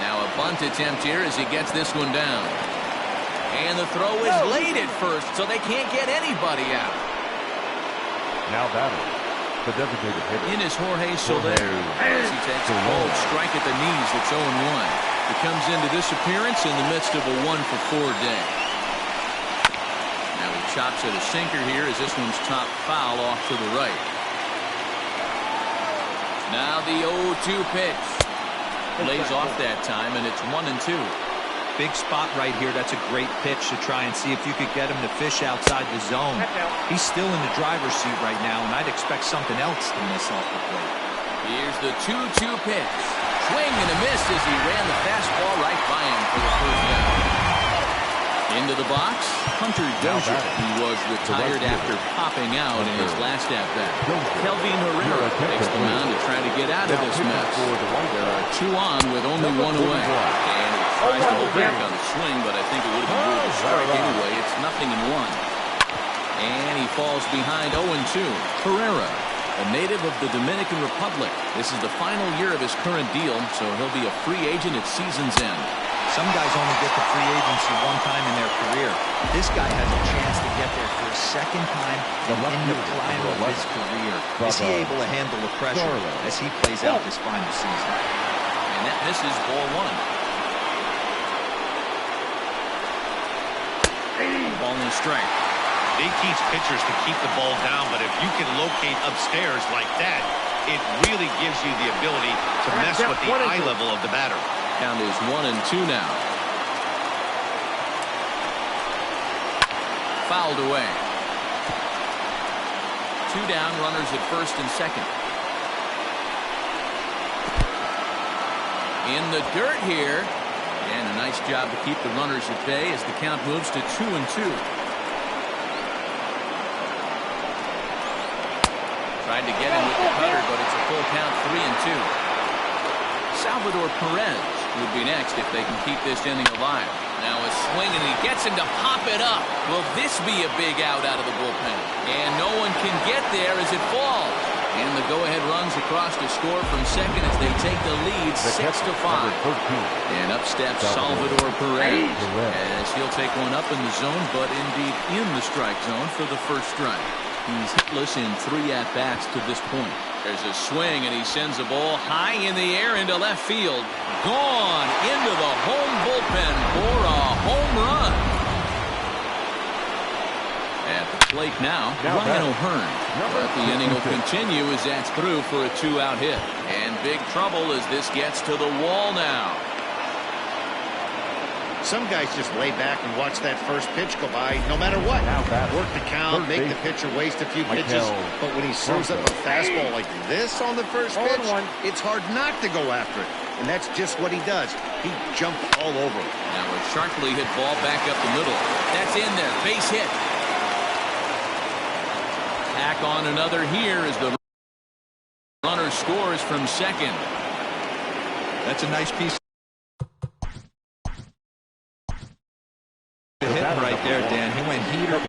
Now a bunt attempt here as he gets this one down. And the throw is late at first, so they can't get anybody out. Now batting, the designated hitter. In is Jorge Soler as he takes a bold strike at the knees. It's 0-1. He comes into this appearance in the midst of a 1-for-4 day. Now he chops at a sinker here as this one's top foul off to the right. Now the 0-2 pitch. Lays off that time, and it's 1-2. Big spot right here. That's a great pitch to try and see if you could get him to fish outside the zone. He's still in the driver's seat right now, and I'd expect something else to miss off the plate. Here's the 2-2 pitch. Swing and a miss as he ran the fastball right by him for the first down. Into the box, Hunter Dozier, who was retired after popping out in his last at-bat. Kelvin Herrera takes the mound to try to get out of this mess. There are 2 on with only 1 away. And he tries to hold back on the swing, but I think it would have been ruled a strike anyway. It's 0-1. And he falls behind 0-2. Herrera, a native of the Dominican Republic. This is the final year of his current deal, so he'll be a free agent at season's end. Some guys only get to free agency 1 time in their career. This guy has a chance to get there for a second time in the prime of his career. Is he able to handle the pressure as he plays out this final season? And that misses ball 1. Ball and strike. They teach pitchers to keep the ball down, but if you can locate upstairs like that, it really gives you the ability to mess with the eye level of the batter. Count is 1-2 now. Fouled away. 2 down, runners at first and second. In the dirt here. And a nice job to keep the runners at bay as the count moves to 2-2. Tried to get him with the cutter, but it's a full count, 3-2. Salvador Perez would be next if they can keep this inning alive. Now a swing, and he gets him to pop it up. Will this be a big out of the bullpen? And no one can get there as it falls. And the go-ahead runs across to score from second as they take the lead 6-5. And up steps Salvador Perez as he'll take one up in the zone, but indeed in the strike zone for the first strike. He's hitless in 3 at-bats to this point. There's a swing, and he sends a ball high in the air into left field. Gone into the home bullpen for a home run. At the plate now, Ryan O'Hearn. But the inning will continue as that's through for a 2-out hit. And big trouble as this gets to the wall now. Some guys just lay back and watch that first pitch go by no matter what. Work the count, make the pitcher waste a few pitches. But when he serves up a fastball like this on the first pitch, it's hard not to go after it. And that's just what he does. He jumped all over it. Now a sharply hit ball back up the middle. That's in there. Base hit. Tack on another here as the runner scores from second. That's a nice piece of hit right there, Dan. He went heater.